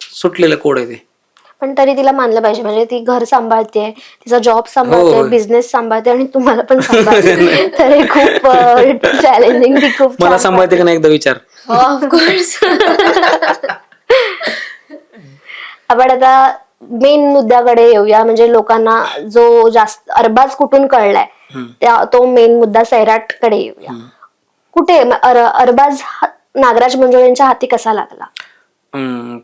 सुटलेलं कोड आहे ते. पण तरी तिला मानलं पाहिजे, म्हणजे ती घर सांभाळते, तिचा जॉब सांभाळते, हो. बिझनेस सांभाळते आणि तुम्हाला पण सांभाळते. तर हे खूप चॅलेंजिंग. ती खूप मला छान सांभाळते का नाही एकदा विचार. ऑफकोर्स. आपण आता मेन मुद्द्याकडे येऊया. म्हणजे लोकांना जो जास्त अरबाज कुठून कळलाय तो मेन मुद्दा सैराटकडे येऊया. कुठे अरबाज नागराज मंजुळेंच्या हाती कसा लागला?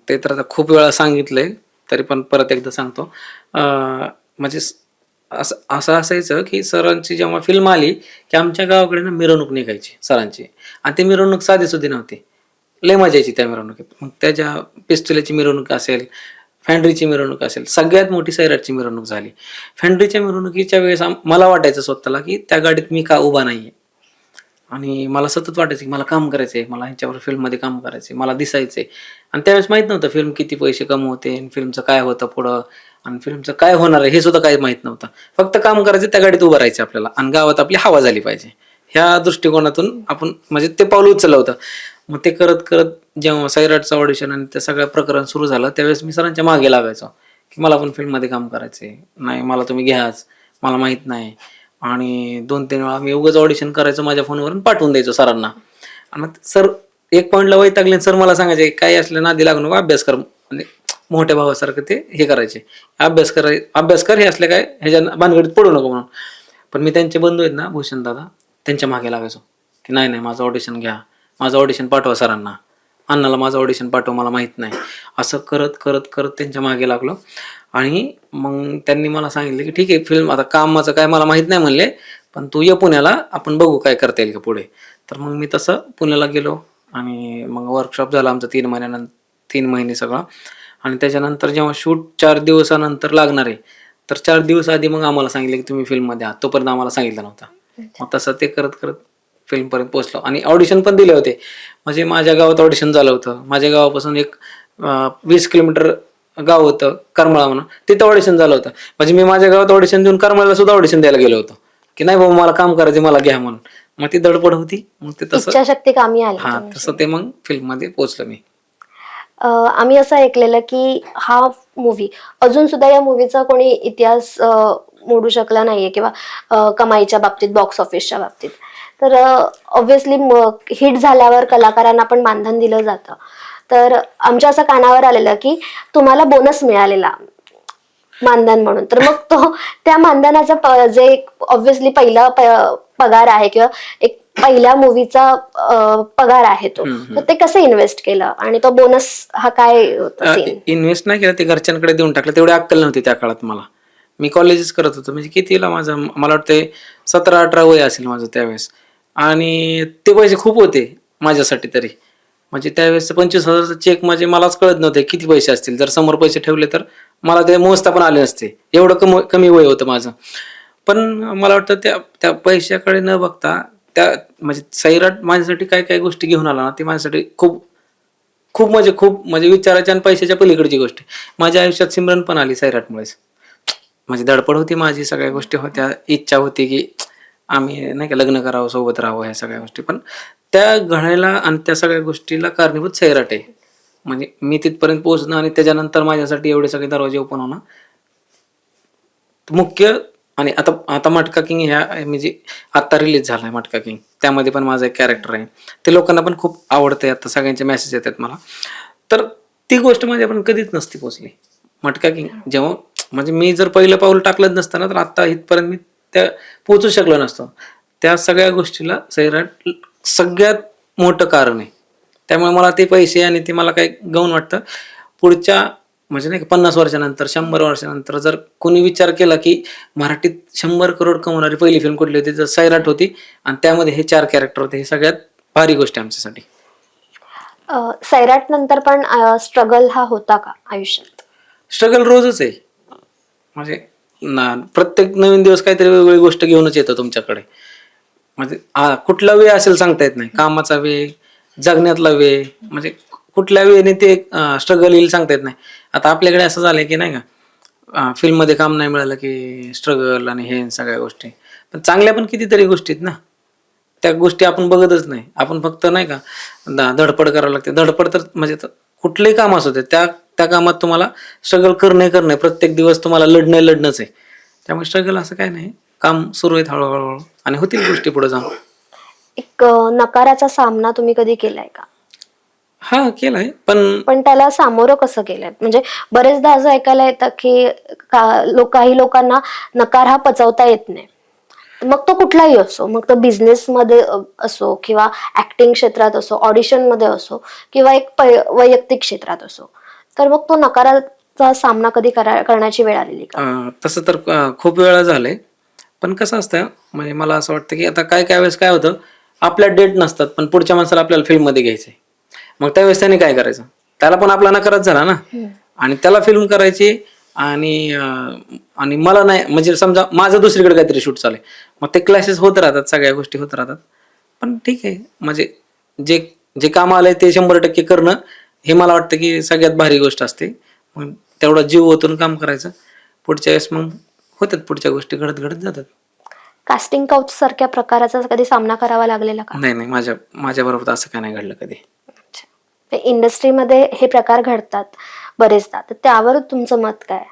ते तर आता खूप वेळा सांगितलंय, तरी पण परत एकदा सांगतो. म्हणजे असं असायचं की सरांची जेव्हा फिल्म आली की आमच्या गावाकडे ना मिरवणूक निघायची सरांची, आणि ती मिरवणूक साधी सुधी नव्हती, लय मजा यायची त्या मिरवणुकीत. मग त्याच्या पिस्तुल्याची मिरवणूक असेल, फॅन्ड्रीची मिरवणूक असेल, सगळ्यात मोठी सैराटची मिरवणूक झाली. फॅन्ड्रीच्या मिरवणुकीच्या वेळेस मला वाटायचं स्वतःला की त्या गाडीत मी का उभा नाहीये, आणि मला सतत वाटायचं की मला काम करायचंय, मला ह्यांच्यावर फिल्ममध्ये काम करायचंय, मला दिसायचंय. आणि त्यावेळेस माहित नव्हतं फिल्म किती पैसे कमवते, फिल्मचं काय होतं पुढं, आणि फिल्मचं काय होणार आहे हे सुद्धा काही माहित नव्हतं. फक्त काम करायचं, त्या गाडीत उभं राहायचं आपल्याला आणि गावात आपली हवा झाली पाहिजे, ह्या दृष्टिकोनातून आपण म्हणजे ते पाऊल उचललं होतं. मग ते करत करत जेव्हा सैराटचं ऑडिशन आणि ते सगळं प्रकरण सुरू झालं त्यावेळेस मी सरांच्या मागे लागायचो की मला पण फिल्ममध्ये काम करायचंय, नाही मला तुम्ही घ्याच, मला माहित नाही. आणि 2-3 वेळा मी उगाच ऑडिशन करायचं, माझ्या फोनवरून पाठवून द्यायचो सरांना. आणि मग सर एक पॉईंटला वैतागले, सर मला सांगायचे काही असलं नादी लागू नको, अभ्यास कर. म्हणजे मोठ्या भावासारखं ते हे करायचे, अभ्यास कर, हे असले काय ह्याच्या भानगडीत पडू नको म्हणून. पण मी त्यांचे बंधू आहेत ना भूषण दादा, त्यांच्या मागे लागायचो की नाही नाही माझं ऑडिशन घ्या, माझं ऑडिशन पाठवा सरांना, अण्णाला माझं ऑडिशन पाठवा, मला माहीत नाही. असं करत करत करत त्यांच्या मागे लागलो. आणि मग त्यांनी मला सांगितलं की ठीक आहे फिल्म आता कामाचं काय मला माहीत नाही म्हणले, पण तू ये पुण्याला, आपण बघू काय करता येईल का पुढे. तर मग मी तसं पुण्याला गेलो आणि मग वर्कशॉप झाला आमचं 3 महिने सगळं. आणि त्याच्यानंतर जेव्हा शूट 4 दिवसानंतर लागणार आहे, तर 4 दिवस आधी मग आम्हाला सांगितलं की तुम्ही फिल्ममध्ये आहात. तोपर्यंत आम्हाला सांगितलं नव्हतं. मग तसं ते करत करत फिल्मपर्यंत पोहोचलो आणि ऑडिशन पण दिले होते. म्हणजे माझ्या गावात ऑडिशन झालं होतं. माझ्या गावापासून एक 20 किलोमीटर गाव होतं करमाळा म्हणून, तिथं ऑडिशन झालं होतं. म्हणजे मी माझ्या गावात ऑडिशन देऊन करमाळ्याला सुद्धा ऑडिशन द्यायला गेलो होतो की नाही बाबा मला काम करायचं, मला घ्या म्हणून. मग ती धडपड होती. मग ते तसं इच्छाशक्ती कामी आली हा तुमची. तसं ते मग फिल्ममध्ये पोहोचलो मी. आम्ही असं ऐकलेलं की हा मूवी अजून सुद्धा या मूवीचा कोणी इतिहास मोडू शकला नाहीये किंवा कमाईच्या बाबतीत, बॉक्स ऑफिसच्या बाबतीत. तर ऑब्व्हियसली हिट झाल्यावर कलाकारांना पण मानधन दिलं जातं. तर आमच्या असं कानावर आलेलं की तुम्हाला बोनस मिळालेला मानधन म्हणून. तर मग तो त्या मानधनाचा जे ऑब्व्हियसली पहिला पगार आहे किंवा एक पहिल्या मूवीचा पगार आहे तो, तर ते कसं इन्व्हेस्ट केलं आणि तो बोनस हा काय होता scene? इन्व्हेस्ट नाही केलं, ते घरच्यांकडे देऊन टाकलं. तेवढी अक्कल नव्हती त्या काळात मला. मी कॉलेजेस करत होतो. म्हणजे कितीला माझं, मला वाटतं 17-18 वय असेल माझं त्यावेळेस. आणि ते पैसे खूप होते माझ्यासाठी तरी. म्हणजे त्यावेळेस 25,000चा चेक म्हणजे मलाच कळत नव्हते किती पैसे असतील. जर समोर पैसे ठेवले तर मला ते मोजता पण आले नसते. एवढं कमी वय होतं माझं. पण मला वाटतं त्या त्या पैशाकडे न बघता त्या म्हणजे सैराट माझ्यासाठी काय काय गोष्टी घेऊन आला ना, ते माझ्यासाठी खूप खूप म्हणजे विचाराच्या आणि पैशाच्या पलीकडची गोष्ट आहे. माझ्या आयुष्यात सिमरन पण आली सैराटमुळेच. म्हणजे धडपड होती माझी, सगळ्या गोष्टी होत्या, इच्छा होती की आम्ही नाही का लग्न करावं, सोबत राहावं, ह्या सगळ्या गोष्टी. पण त्या घडायला आणि त्या सगळ्या गोष्टीला कारणीभूत सैराट आहे. म्हणजे मी तिथपर्यंत पोहोचणं आणि त्याच्यानंतर माझ्यासाठी एवढे सगळे दरवाजे ओपन होणं मुख्य. आणि आता आता मटका किंग ह्या म्हणजे आता रिलीज झालाय मटका किंग, त्यामध्ये पण माझं एक कॅरेक्टर आहे. ते लोकांना पण खूप आवडतंय. आता सगळ्यांचे मेसेज येतात मला. तर ती गोष्ट माझ्यापर्यंत कधीच नसती पोहोचली. मटका किंग जेव्हा म्हणजे मी जर पहिलं पाऊल टाकलं नसतं ना, तर आता इथपर्यंत मी त्या पोहोचू शकलो नसतो. त्या सगळ्या गोष्टीला सैराट सगळ्यात मोठं कारण आहे. त्यामुळे मला ते पैसे आणि ते मला काही गौण वाटतं. पुढच्या म्हणजे नाही का 50 वर्षानंतर, 100 वर्षानंतर जर कोणी विचार केला की मराठीत 100 करोड कमवणारी पहिली फिल्म कुठली होती, तर सैराट होती. आणि त्यामध्ये हे 4 कॅरेक्टर होते. हे सगळ्यात भारी गोष्ट आहे आमच्यासाठी. सैराट नंतर पण स्ट्रगल हा होता का आयुष्यात? स्ट्रगल रोजच आहे. म्हणजे प्रत्येक नवीन दिवस काहीतरी वेगवेगळी गोष्ट घेऊनच येतं तुमच्याकडे. म्हणजे कुठला वे असेल सांगता येत नाही. कामाचा वे, जगण्यातला वे, म्हणजे कुठल्या वेळेने ते स्ट्रगल येईल सांगता येत नाही. आता आपल्याकडे असं झालंय की नाही का, फिल्ममध्ये काम नाही मिळालं की स्ट्रगल आणि हे सगळ्या गोष्टी. पण चांगल्या पण कितीतरी गोष्टी आहेत ना, त्या गोष्टी आपण बघतच नाही. आपण फक्त नाही का धडपड करावं लागते. धडपड तर म्हणजे कुठलंही काम असू दे, त्या त्या कामात तुम्हाला स्ट्रगल करणं प्रत्येक दिवस तुम्हाला लढणंच आहे. त्यामुळे स्ट्रगल असं काय नाही, काम सुरू आहेत हळूहळू आणि होतील गोष्टी पुढे जाऊन. एक नकाराचा सामना तुम्ही कधी केलाय का? हा केलाय. पण त्याला सामोरं कसं केलंय? म्हणजे बरेचदा असं ऐकायला येतं की काही लोकांना नकार हा पचवता येत नाही. मग तो कुठलाही असो, मग तो बिझनेस मध्ये असो किंवा ऍक्टिंग क्षेत्रात असो, ऑडिशन मध्ये असो किंवा एक वैयक्तिक क्षेत्रात असो, तर मग तो नकाराचा सामना कधी करण्याची वेळ आलेली का? तसं तर खूप वेळा झालंय. पण कसं असतं म्हणजे मला असं वाटतं की आता काय काय वेळेस काय होतं, आपल्या डेट नसतात पण पुढच्या माणसाला आपल्याला फिल्ममध्ये घ्यायचंय. मग त्यावेळेस त्याने काय करायचं, त्याला पण आपला नकारच झाला ना. आणि त्याला फिल्म करायची आणि मला नाही, म्हणजे समजा माझं दुसरीकडे काहीतरी शूट चालू आहे, मग ते क्लॅशेस होत राहतात, सगळ्या गोष्टी होत राहतात. पण ठीक आहे, म्हणजे जे जे काम आलंय ते 100% करणं हे मला वाटतं की सगळ्यात भारी गोष्ट असते. मग तेवढा जीव ओतून काम करायचं. पुढच्या वेळेस मग होतात, पुढच्या गोष्टी घडत घडत जातात. कास्टिंग काउच सारख्या प्रकाराचा कधी सामना करावा लागलेला का? नाही माझ्या बरोबर असं काय नाही घडलं कधी. इंडस्ट्रीमध्ये हे प्रकार घडतात बरेचदा, तर त्यावर तुमचं मत काय?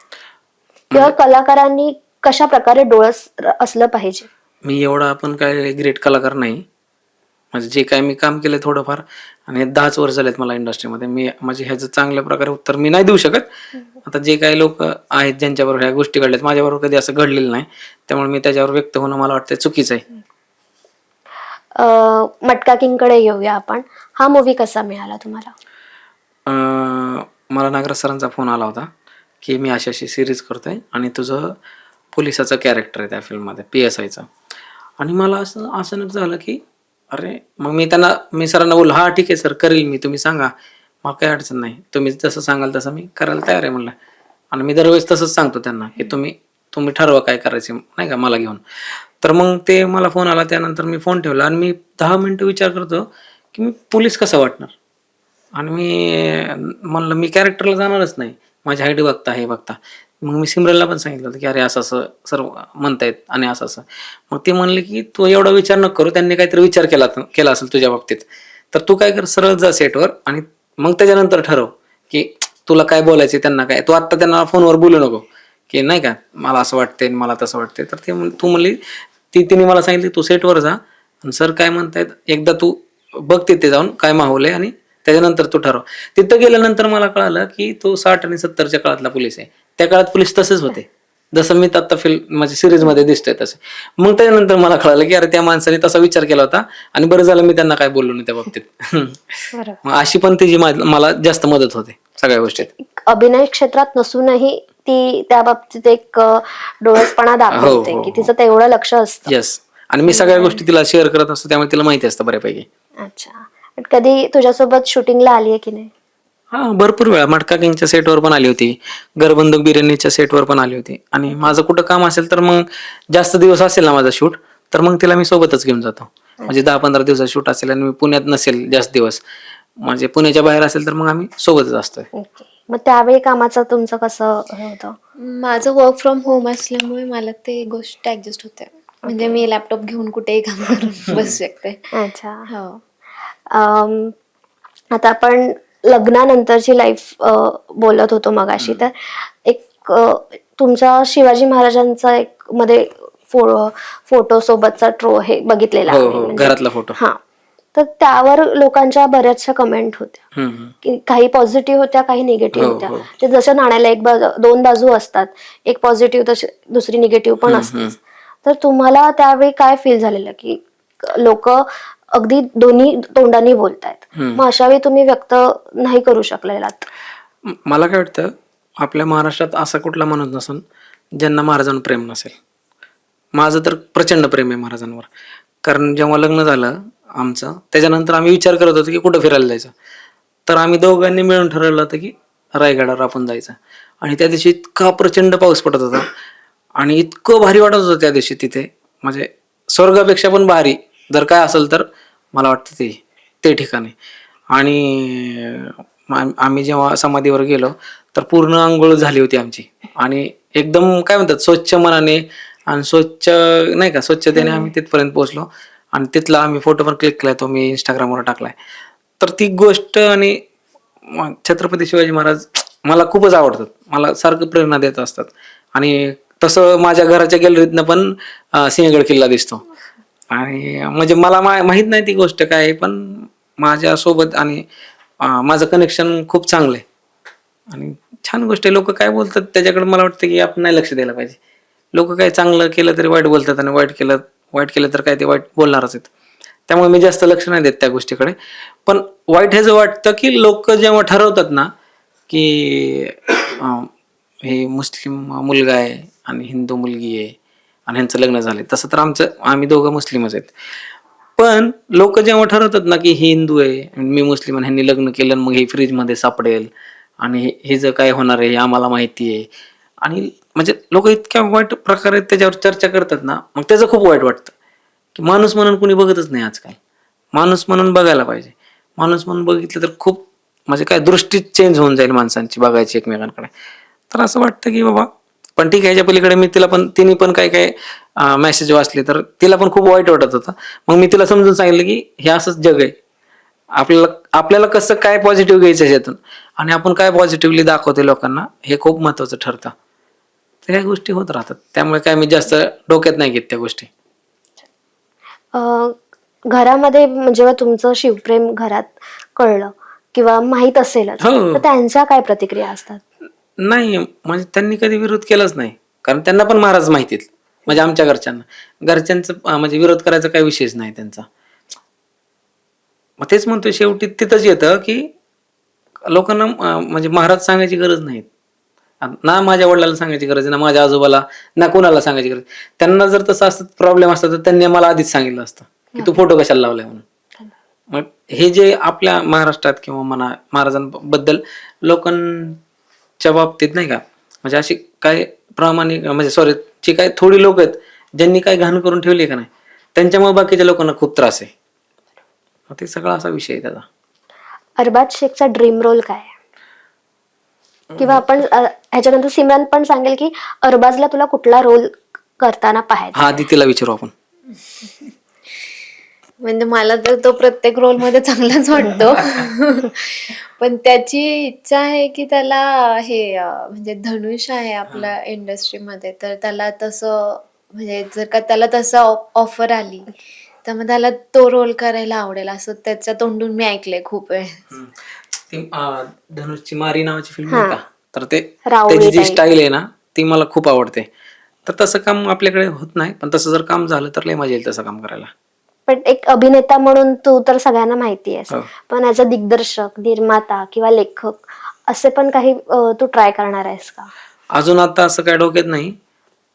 किंवा कलाकारांनी कशा प्रकारे डोळस असलं पाहिजे? मी एवढा आपण काय ग्रेट कलाकार नाही. म्हणजे जे काय मी काम केलंय थोडंफार, आणि 10च वर्ष झालेत मला इंडस्ट्रीमध्ये. मी म्हणजे ह्याचं चांगल्या प्रकारे उत्तर मी नाही देऊ शकत. आता जे काही लोक आहेत ज्यांच्याबरोबर ह्या गोष्टी घडल्यात, माझ्याबरोबर कधी असं घडलेलं नाही. त्यामुळे मी त्याच्यावर व्यक्त होणं मला वाटतं चुकीचं आहे. मटका किंग कडे येऊया आपण. हा मूवी कसा मिळाला तुम्हाला? मला नागराज सरांचा फोन आला होता की मी अशी सिरीज करतोय आणि तुझं पोलिसाचं कॅरेक्टर आहे त्या फिल्ममध्ये, PSIचं. आणि मला असं अचानक झालं की अरे, मग मी सरांना बोललो, हा ठीक आहे सर, करेल मी, तुम्ही सांगा. मला काही अडचण नाही, तुम्ही जसं सांगाल तसं मी करायला तयार आहे म्हणलं. आणि मी दरवेळेस तसंच सांगतो त्यांना की तुम्ही तुम्ही ठरवा काय करायचे नाही का मला घेऊन. तर मग ते मला फोन आला, त्यानंतर मी फोन ठेवला आणि मी 10 मिनिटं विचार करतो की मी पोलीस कसा वाटणार. आणि मी म्हणलं मी कॅरेक्टरला जाणारच नाही, माझी हाईट बघता हे बघता. मग मी सिमरनला पण सांगितलं होतं की अरे असं असं सर्व म्हणतायत आणि असं असं. मग ते म्हणले की तू एवढा विचार नको करू, त्यांनी काहीतरी विचार केला असेल तुझ्या बाबतीत, तर तू काय कर सरळ जा सेटवर आणि मग त्याच्यानंतर ठरव की तुला काय बोलायचे त्यांना. काय तू आत्ता त्यांना फोनवर बोलू नको की नाही का मला असं वाटतंय मला तसं वाटतंय. तर ते तू म्हणली तिने मला सांगितली तू सेटवर जा आणि सर काय म्हणतायत एकदा तू बघ तिथे जाऊन काय माहोल आहे आणि त्याच्यानंतर तू ठरव. तिथं गेल्यानंतर मला कळालं की तो 60 आणि 70च्या काळातला पोलीस आहे. त्या काळात पोलीस तसेच होते जसं मी आता माझ्या सिरीज मध्ये दिसतोय तसे. मग त्याच्यानंतर मला कळालं की अरे त्या माणसाने तसा विचार केला होता आणि बरं झालं मी त्यांना काय बोललो नाही त्या बाबतीत. मग अशी पण तिची मला जास्त मदत होते सगळ्या गोष्टीत. अभिनय क्षेत्रात नसूनही ती त्या बाबतीत एक डोळसपणा दाखवते हो, की तिचं तेवढं लक्ष असतं. येस. आणि मी सगळ्या गोष्टी तिला शेअर करत असतो त्यामुळे तिला माहिती असतं बऱ्यापैकी. अच्छा. पण कधी तुझ्यासोबत शूटिंगला आली आहे की नाही? हा भरपूर वेळा मटका किंगच्या सेटवर पण आली होती, घरबंदूक बिर्याणीच्या सेटवर पण आली होती. आणि माझं कुठं काम असेल तर मग जास्त दिवस असेल ना माझा शूट, तर मग तिला मी सोबतच घेऊन जातो. म्हणजे 10-15 दिवसाचा शूट असेल आणि मी पुण्यात नसेल जास्त दिवस, म्हणजे पुण्याच्या बाहेर असेल तर मग आम्ही सोबतच असतोय. ओके. मग त्यावेळी कामाचं तुमचं कसं हे होतं? माझं वर्क फ्रॉम होम असल्यामुळे मला ते गोष्ट ऍडजस्ट होते. म्हणजे मी लॅपटॉप घेऊन कुठेही काम करून बसू शकते. अच्छा. हो. आता आपण लग्नानंतरची लाईफ बोलत होतो मगाशी, तर एक तुमचा शिवाजी महाराजांचा एक मध्ये फोटो सोबतचा हे बघितलेला हो आहे हो, म्हणजे. घरातला फोटो. हा, तर त्यावर लोकांच्या बऱ्याचशा कमेंट होत्या की काही पॉझिटिव्ह होत्या काही निगेटिव्ह हो, होत्या. हो. ते जसं नाण्याला दोन बाजू असतात, एक पॉझिटिव्ह तशी दुसरी निगेटिव्ह पण असतेच. तर तुम्हाला त्यावेळी काय फील झालेलं की लोक अगदी दोन्ही तोंडाने बोलतायत, मग अशा वेळी तुम्ही व्यक्त नाही करू शकलेलात? मला काय वाटतं आपल्या महाराष्ट्रात असा कुठला माणूस नसेल ज्यांना महाराजांवर प्रेम नसेल. माझं तर प्रचंड प्रेम आहे महाराजांवर. कारण जेव्हा लग्न झालं आमचं त्याच्यानंतर आम्ही विचार करत होतो की कुठं फिरायला जायचं. तर आम्ही दोघांनी मिळून ठरवलं होतं की रायगडावर आपण जायचं. आणि त्या दिवशी इतका प्रचंड पाऊस पडत होता आणि इतकं भारी वाटत होतं त्या दिवशी तिथे, म्हणजे स्वर्गापेक्षा पण भारी जर काय असेल तर मला वाटतं ते ठिकाणी. आणि आम्ही जेव्हा समाधीवर गेलो तर पूर्ण आंघोळ झाली होती आमची आणि एकदम काय म्हणतात स्वच्छ मनाने आणि स्वच्छ नाही का स्वच्छतेने आम्ही तिथपर्यंत पोहोचलो. आणि तिथला आम्ही फोटो पण क्लिक केलाय, तो मी इंस्टाग्रामवर टाकलाय. तर ती गोष्ट आणि छत्रपती शिवाजी महाराज मला खूपच आवडतात, मला सारखं प्रेरणा देत असतात. आणि तसं माझ्या घराच्या गॅलरीतनं पण सिंहगड किल्ला दिसतो. आणि म्हणजे मला माहित नाही ती गोष्ट काय आहे, पण माझ्यासोबत आणि माझं कनेक्शन खूप चांगलं आहे आणि छान गोष्ट आहे. लोक काय बोलतात त्याच्याकडे मला वाटतं की आपण नाही लक्ष द्यायला पाहिजे. लोक काय चांगलं केलं तरी वाईट बोलतात आणि वाईट केलं तर काय ते वाईट बोलणारच आहेत. त्यामुळे मी जास्त लक्ष नाही देत त्या गोष्टीकडे. पण वाईट ह्याचं वाटतं की लोक जेव्हा ठरवतात ना की हे मुस्लिम मुलगा आहे आणि हिंदू मुलगी आहे आणि ह्यांचं लग्न झालंय, तसं तर आम्ही दोघं मुस्लिमच आहेत. पण लोक जेव्हा ठरवतात ना की ही हिंदू आहे मी मुस्लिम आणि ह्यांनी लग्न केलं मग हे फ्रीजमध्ये सापडेल आणि हे जर काय होणार आहे हे आम्हाला माहिती आहे, आणि म्हणजे लोक इतक्या वाईट प्रकारे त्याच्यावर चर्चा करतात ना, मग त्याचं खूप वाईट वाटतं की माणूस म्हणून कुणी बघतच नाही आजकाल. माणूस म्हणून बघायला पाहिजे. माणूस म्हणून बघितलं तर खूप म्हणजे काय दृष्टी चेंज होऊन जाईल माणसांची बघायची एकमेकांकडे. तर असं वाटतं की बाबा पण ठीक आहे. याच्या पलीकडे मी तिने पण काय मेसेज वाचले तर तिला पण खूप वाईट वाटत होतं. मग मी तिला समजून सांगितलं की हे असंच जग आहे, आपल्याला कसं काय पॉझिटिव्ह घ्यायचं ह्याच्यातून आणि आपण काय पॉझिटिव्हली दाखवते लोकांना हे खूप महत्वाचं ठरतं. तर ह्या गोष्टी होत राहतात, त्यामुळे काय मी जास्त डोक्यात नाही घेत त्या गोष्टी. घरामध्ये जेव्हा तुमचं शिवप्रेम घरात कळलं किंवा माहित असेलच, हो. तर त्यांच्या काय प्रतिक्रिया असतात? नाही म्हणजे त्यांनी कधी विरोध केलाच नाही, कारण त्यांना पण महाराज माहितीत. म्हणजे आमच्या घरच्यांचं म्हणजे विरोध करायचा काही विषयच नाही त्यांचा. मग तेच म्हणतोय शेवटी तिथंच येतं की लोकांना म्हणजे महाराज सांगायची गरज नाही ना, माझ्या वडिलांना सांगायची गरज आहे ना, माझ्या आजोबाला ना कोणाला सांगायची गरज. त्यांना जर तसं असतं प्रॉब्लेम असता तर त्यांनी मला आधीच सांगितलं असतं की तू फोटो कशाला लावलाय म्हणून. मग हे जे आपल्या महाराष्ट्रात किंवा म्हणा महाराजांबद्दल लोकांच्या बाबतीत नाही का, म्हणजे अशी काय प्रामाणिक म्हणजे सॉरी जी काही थोडी लोक आहेत ज्यांनी काही घाण करून ठेवली का नाही, त्यांच्यामुळे बाकीच्या लोकांना खूप त्रास आहे. मग ते सगळा असा विषय आहे त्याचा. अरबाज शेखचा ड्रीम रोल काय आहे? किंवा आपण ह्याच्यानंतर सिमरन पण सांगेल की अरबाजला तुला कुठला रोल करताना पाहायचा. हा, आधी तिला विचारू आपण. म्हणजे मला तर तो प्रत्येक रोल मध्ये चांगलाच वाटतो. पण त्याची इच्छा आहे की त्याला हे म्हणजे धनुष आहे आपल्या इंडस्ट्रीमध्ये, तर त्याला तसं म्हणजे जर का त्याला तसं ऑफर आली तर मग त्याला तो रोल करायला आवडेल असं त्याच्या तोंडून मी ऐकलंय खूप वेळ. ती धनुषची मारी नावाची फिल्म आहे का, तर ते रावळी त्याची जी type. स्टाईल आहे ना ती मला खूप आवडते. तर तसं काम आपल्याकडे होत नाही, पण तसं जर काम झालं तर लय मजा येईल तसं काम करायला. पण एक अभिनेता म्हणून तू तर सगळ्यांना माहिती आहेस, हो. पण ॲज अ दिग्दर्शक, निर्माता किंवा लेखक असे पण काही तू ट्राय करणार आहेस का? अजून आता असं काय डोक्यात नाही,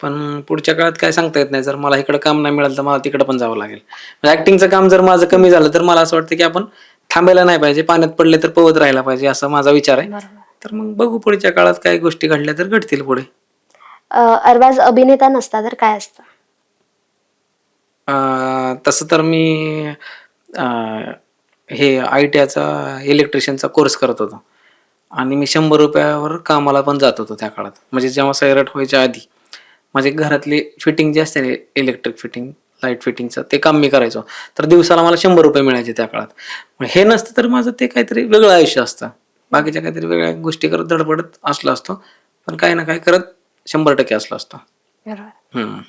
पण पुढच्या काळात काय सांगता येत नाही. जर मला इकडे काम नाही मिळालं तर मला तिकडे पण जावं लागेल. ऍक्टिंगचं काम जर माझं कमी झालं तर मला असं वाटतं की आपण थांबायला नाही पाहिजे, पाण्यात पडले तर पोहत राहायला पाहिजे, असा माझा विचार आहे. तर मग बघू पुढच्या काळात काय गोष्टी घडल्या तर घडतील पुढे. अरबाज अभिनेता नसता तर काय असतं? तसं तर मी हे ITIचा इलेक्ट्रिशियनचा कोर्स करत होतो आणि मी 100 रुपयावर कामाला पण जात होतो त्या काळात. म्हणजे जेव्हा सैराट व्हायच्या आधी माझे घरातली फिटिंग जी असते ना, इलेक्ट्रिक फिटिंग, लाईट फिटिंगचं ते काम मी करायचो. तर दिवसाला मला 100 रुपये मिळायचे त्या काळात. मग हे नसतं तर माझं ते काहीतरी वेगळं आयुष्य असतं, बाकीच्या काहीतरी वेगळ्या गोष्टी करत धडपडत असलो असतो, पण काही ना काही करत 100% असलो असतो. हम्म.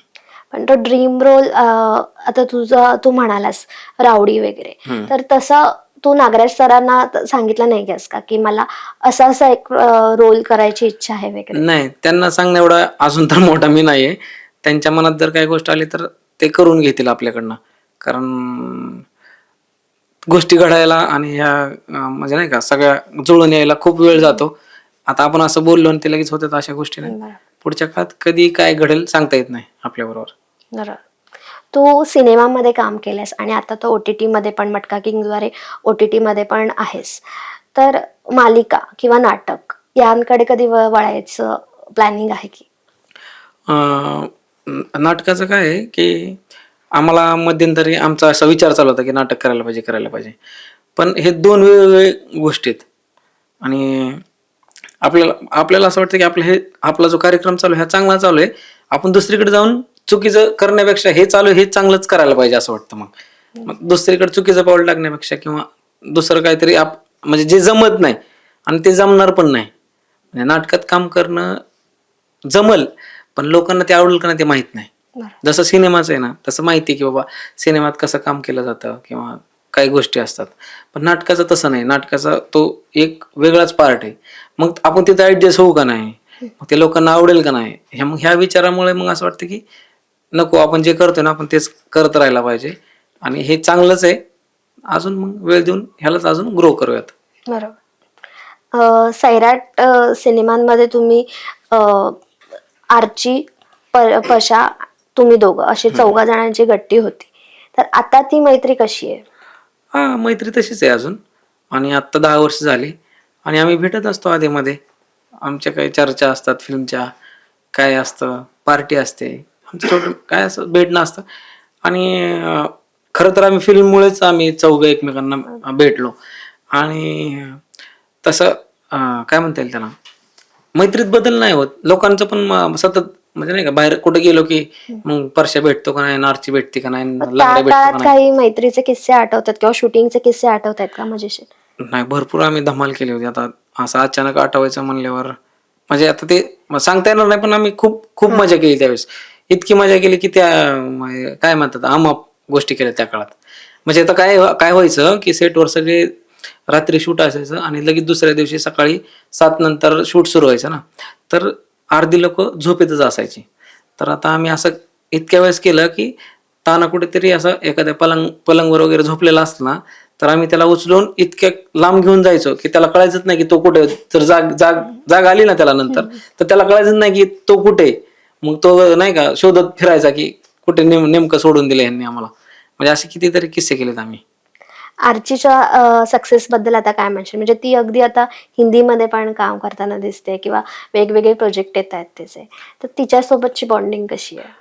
पण तो ड्रीम रोल आता तुझा तू म्हणालास रावडी वगैरे, तर तसा तू नागराज सरांना सांगितलं नाही गॅस का की मला असा असा एक रोल करायची इच्छा आहे वगैरे? नाही, त्यांना सांगणं एवढा अजून तर मोठा मी नाहीये. त्यांच्या मनात जर काही गोष्ट आली तर ते करून घेतील आपल्याकडनं. कारण गोष्टी घडायला आणि ह्या म्हणजे नाही का सगळ्या जुळून यायला खूप वेळ जातो. आता आपण असं बोललो आणि ते लगेच होतात अशा गोष्टी नाही. पुढच्या काळात कधी काय घडेल सांगता येत नाही आपल्या बरोबर. बरोबर. तू सिनेमामध्ये काम केलंस आणि आता तो OTT मध्ये पण मटका किंगद्वारे OTT मध्ये पण आहेस, तर मालिका किंवा नाटक यांकडे कधी वळायचं प्लॅनिंग आहे की? नाटकाचं काय आहे की आम्हाला मध्यंतरी आमचा असा विचार चालू होता की नाटक करायला पाहिजे. पण हे 2 वेगवेगळे गोष्टी आहेत आणि आपल्याला असं वाटतं की आपला जो कार्यक्रम चालू आहे हा चांगला चालू आहे, आपण दुसरीकडे जाऊन चुकीचं करण्यापेक्षा हे चालू आहे हे चांगलंच करायला पाहिजे असं वाटतं. मग दुसरीकडे चुकीचं पाऊल टाकण्यापेक्षा किंवा दुसरं काहीतरी म्हणजे जे जमत नाही आणि ते जमणार पण नाही, म्हणजे नाटकात काम करणं जमल पण लोकांना ते आवडेल का नाही ते माहित नाही. जसं सिनेमाचं आहे ना, तसं माहिती आहे की बाबा सिनेमात कसं काम केलं जातं किंवा काही गोष्टी असतात, पण नाटकाचं तसं नाही. नाटकाचा तो एक वेगळाच पार्ट आहे. मग आपण तिथं ऍडजस्ट होऊ का नाही, मग ते लोकांना आवडेल का नाही, ह्या विचारामुळे मग असं वाटतं की नको, आपण जे करतोय ना आपण तेच करत राहायला पाहिजे आणि हे चांगलंच आहे. अजून मग वेळ देऊन ह्यालाच अजून ग्रो करूयात. बरोबर. सैराट सिनेमांमध्ये तुम्ही आर्ची, पशा, तुम्ही दोघं अशी 4 जणांची गट्टी होती, तर आता ती मैत्री कशी आहे? हा, मैत्री तशीच आहे अजून आणि आत्ता 10 वर्ष झाली आणि आम्ही भेटत असतो आधीमध्ये. आमच्या काही चर्चा असतात फिल्मच्या, काय असतं पार्टी असते, आमचं छोटं काय असं भेटणं असतं. आणि खरं तर आम्ही फिल्ममुळेच आम्ही 4 एकमेकांना भेटलो आणि तसं काय म्हणता येईल त्याला, मैत्रीत बदल नाही होत. लोकांचं पण सतत म्हणजे नाही का बाहेर कुठे गेलो की मग परश्या भेटतो का नाही, नारची भेटते का नाही, त्या लंगड्या भेटतो का काळात नाही. काही मैत्रीचे किस्से आठवतात किंवा शूटिंगचे किस्से आठवतात का मजेशीर? नाही, भरपूर आम्ही धमाल केली होती. आता असं अचानक आठवायचं म्हणल्यावर म्हणजे आता ते सांगता येणार नाही, पण आम्ही खूप खूप मजा केली त्यावेळेस. इतकी मजा केली की त्या काय म्हणतात अमाप गोष्टी केल्या त्या काळात. म्हणजे आता काय व्हायचं की सेटवर सगळे रात्री शूट असायचं आणि लगेच दुसऱ्या दिवशी सकाळी 7 नंतर शूट सुरू व्हायचं ना, तर अर्धी लोक झोपेतच असायची. तर आता आम्ही असं इतक्या वेळेस केलं की ताना कुठेतरी असं एखाद्या पलंगवर वगैरे झोपलेला असला ना, तर आम्ही त्याला उचलून इतक्या लांब घेऊन जायचो की त्याला कळायचंच नाही की तो कुठे. जर जाग आली ना त्याला नंतर, तर त्याला कळायचं नाही की तो कुठे. मग तो नाही का शोधत फिरायचा की कुठे नेमकं सोडून दिलं यांनी आम्हाला. म्हणजे असे कितीतरी किस्से केलेत आम्ही. आर्चीच्या सक्सेस बद्दल आता काय म्हणशील? म्हणजे ती अगदी आता हिंदीमध्ये पण काम करताना दिसते किंवा वेगवेगळे प्रोजेक्ट येत आहेत तिचे, तर तिच्यासोबतची बॉन्डिंग कशी आहे?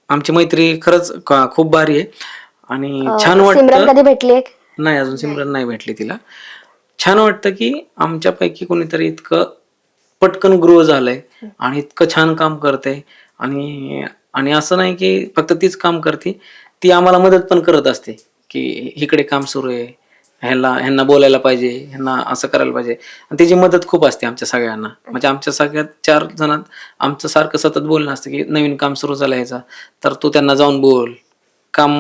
आमची मैत्री खरंच खूप भारी आहे आणि छान सिमरन वाटतं. कधी भेटली आहे? नाही, अजून सिमरन नाही भेटली तिला. छान वाटतं की आमच्यापैकी कोणीतरी इतकं पटकन ग्रो झालंय आणि इतकं छान काम करते. आणि आणि असं नाही की फक्त तीच काम करते, ती आम्हाला मदत पण करत असते की इकडे काम सुरू आहे, ह्यांना बोलायला पाहिजे, ह्यांना असं करायला पाहिजे. आणि तिची मदत खूप असते आमच्या सगळ्यांना. म्हणजे आमच्या सगळ्यात 4 जणात आमचं सारखं सतत बोलणं असतं की नवीन काम सुरू झालं ह्याचा, तर तू त्यांना जाऊन बोल, काम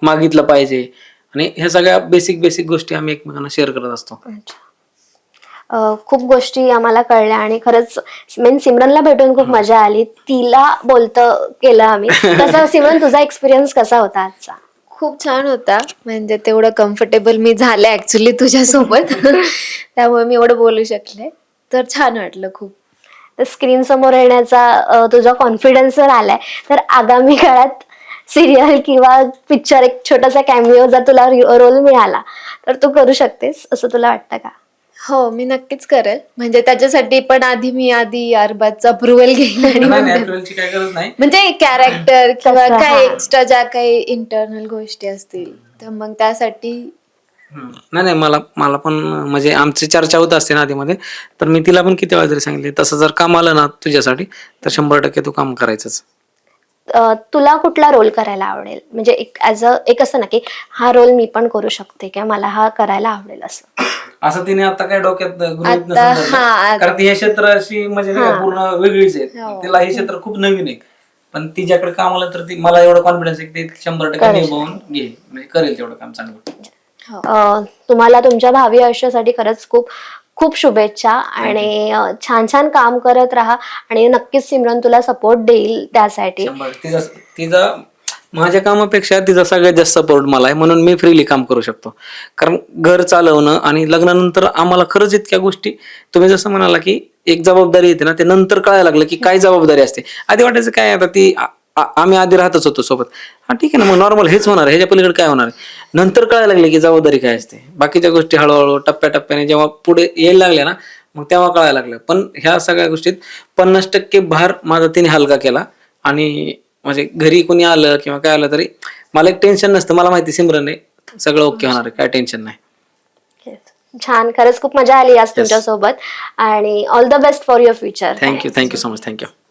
मागितलं पाहिजे. आणि ह्या सगळ्या बेसिक गोष्टी आम्ही एकमेकांना शेअर करत असतो. अच्छा. खूप गोष्टी आम्हाला कळल्या आणि खरंच मेन सिमरनला भेटून खूप मजा आली. तिला बोलतं केलं आम्ही. कसं सिमरन, तुझा एक्सपिरियन्स कसा होता आजचा? खूप छान होता. म्हणजे तेवढं कम्फर्टेबल मी झाले ऍक्च्युली तुझ्यासोबत. त्यामुळे मी एवढं बोलू शकले. तर छान वाटलं खूप. तर स्क्रीन समोर येण्याचा तुझा कॉन्फिडन्स जर आलाय, तर आगामी काळात सिरियल किंवा पिक्चर एक छोटासा कॅमिओ जर तुला रोल मिळाला तर तू करू शकतेस असं तुला वाटतं का? हो, मी नक्कीच करेल. म्हणजे त्याच्यासाठी पण मी आधी अरबाजचा अप्रुव्हल घेईन आणि मग ऍक्च्युअलची काय गरज नाही. म्हणजे कॅरेक्टर किंवा तसं, काय हा. एक्स्ट्रा ज्या काही इंटरनल गोष्टी असतील तर मग त्यासाठी नाही, मला पण म्हणजे आमची चर्चा होत असते ना आधीमध्ये, तर मी तिला पण किती वेळा तरी सांगितले, तसं जर काम आलं ना तुझ्यासाठी तर 100% तू काम करायचंच. तुला कुठला रोल करायला आवडेल? म्हणजे एक असं ना की हा रोल मी पण करू शकते किंवा मला हा करायला आवडेल असं. असं तिने आता काय डोक्यात गृहीत आता नसेल धरलं. हा कारण ती ह्या क्षेत्राशी म्हणजे नाही का हा. पूर्ण वेगळीच आहे. हो. तिला हे क्षेत्र खूप नवीन आहे. पण तिच्याकडे काम आलं तर ती, मला एवढं कॉन्फिडन्स आहे की ती 100% करेल. निभावून घेईल, म्हणजे करेल तेवढं काम चांगलं. तुम्हाला तुमच्या भावी आयुष्यासाठी खरंच खूप खूप शुभेच्छा आणि छान छान काम करत राहा आणि नक्कीच सिमरन तुला सपोर्ट देईल त्यासाठी. 100 तिचा माझ्या कामापेक्षा तिचा सगळ्यात जास्त सपोर्ट मला आहे, म्हणून मी फ्रीली काम करू शकतो. कारण घर चालवणं आणि लग्नानंतर आम्हाला खरंच इतक्या गोष्टी, तुम्ही जसं म्हणाला की एक जबाबदारी येते ना, ते नंतर कळायला लागलं की काय जबाबदारी असते. आधी वाटायचं काय आता ती आम्ही आधी राहतच होतो सोबत, हा ठीक आहे ना, मग नॉर्मल हेच होणार आहे, ह्याच्या पलीकडे काय होणार आहे. नंतर कळायला लागले की जबाबदारी काय असते. बाकीच्या गोष्टी हळूहळू टप्प्याटप्प्याने जेव्हा पुढे यायला लागल्या ना, मग तेव्हा कळायला लागलं. पण ह्या सगळ्या गोष्टीत 50% भार माझा तिने हलका केला. आणि म्हणजे घरी कोणी आलं किंवा काय आलं तरी मला एक टेन्शन नसतं. मला माहिती सिमरन आहे, सगळं ओके होणार आहे, काय टेन्शन नाही. छान, खरंच खूप मजा आली आज तुमच्या सोबत आणि all the best for your future. Thank you so much. Thank you.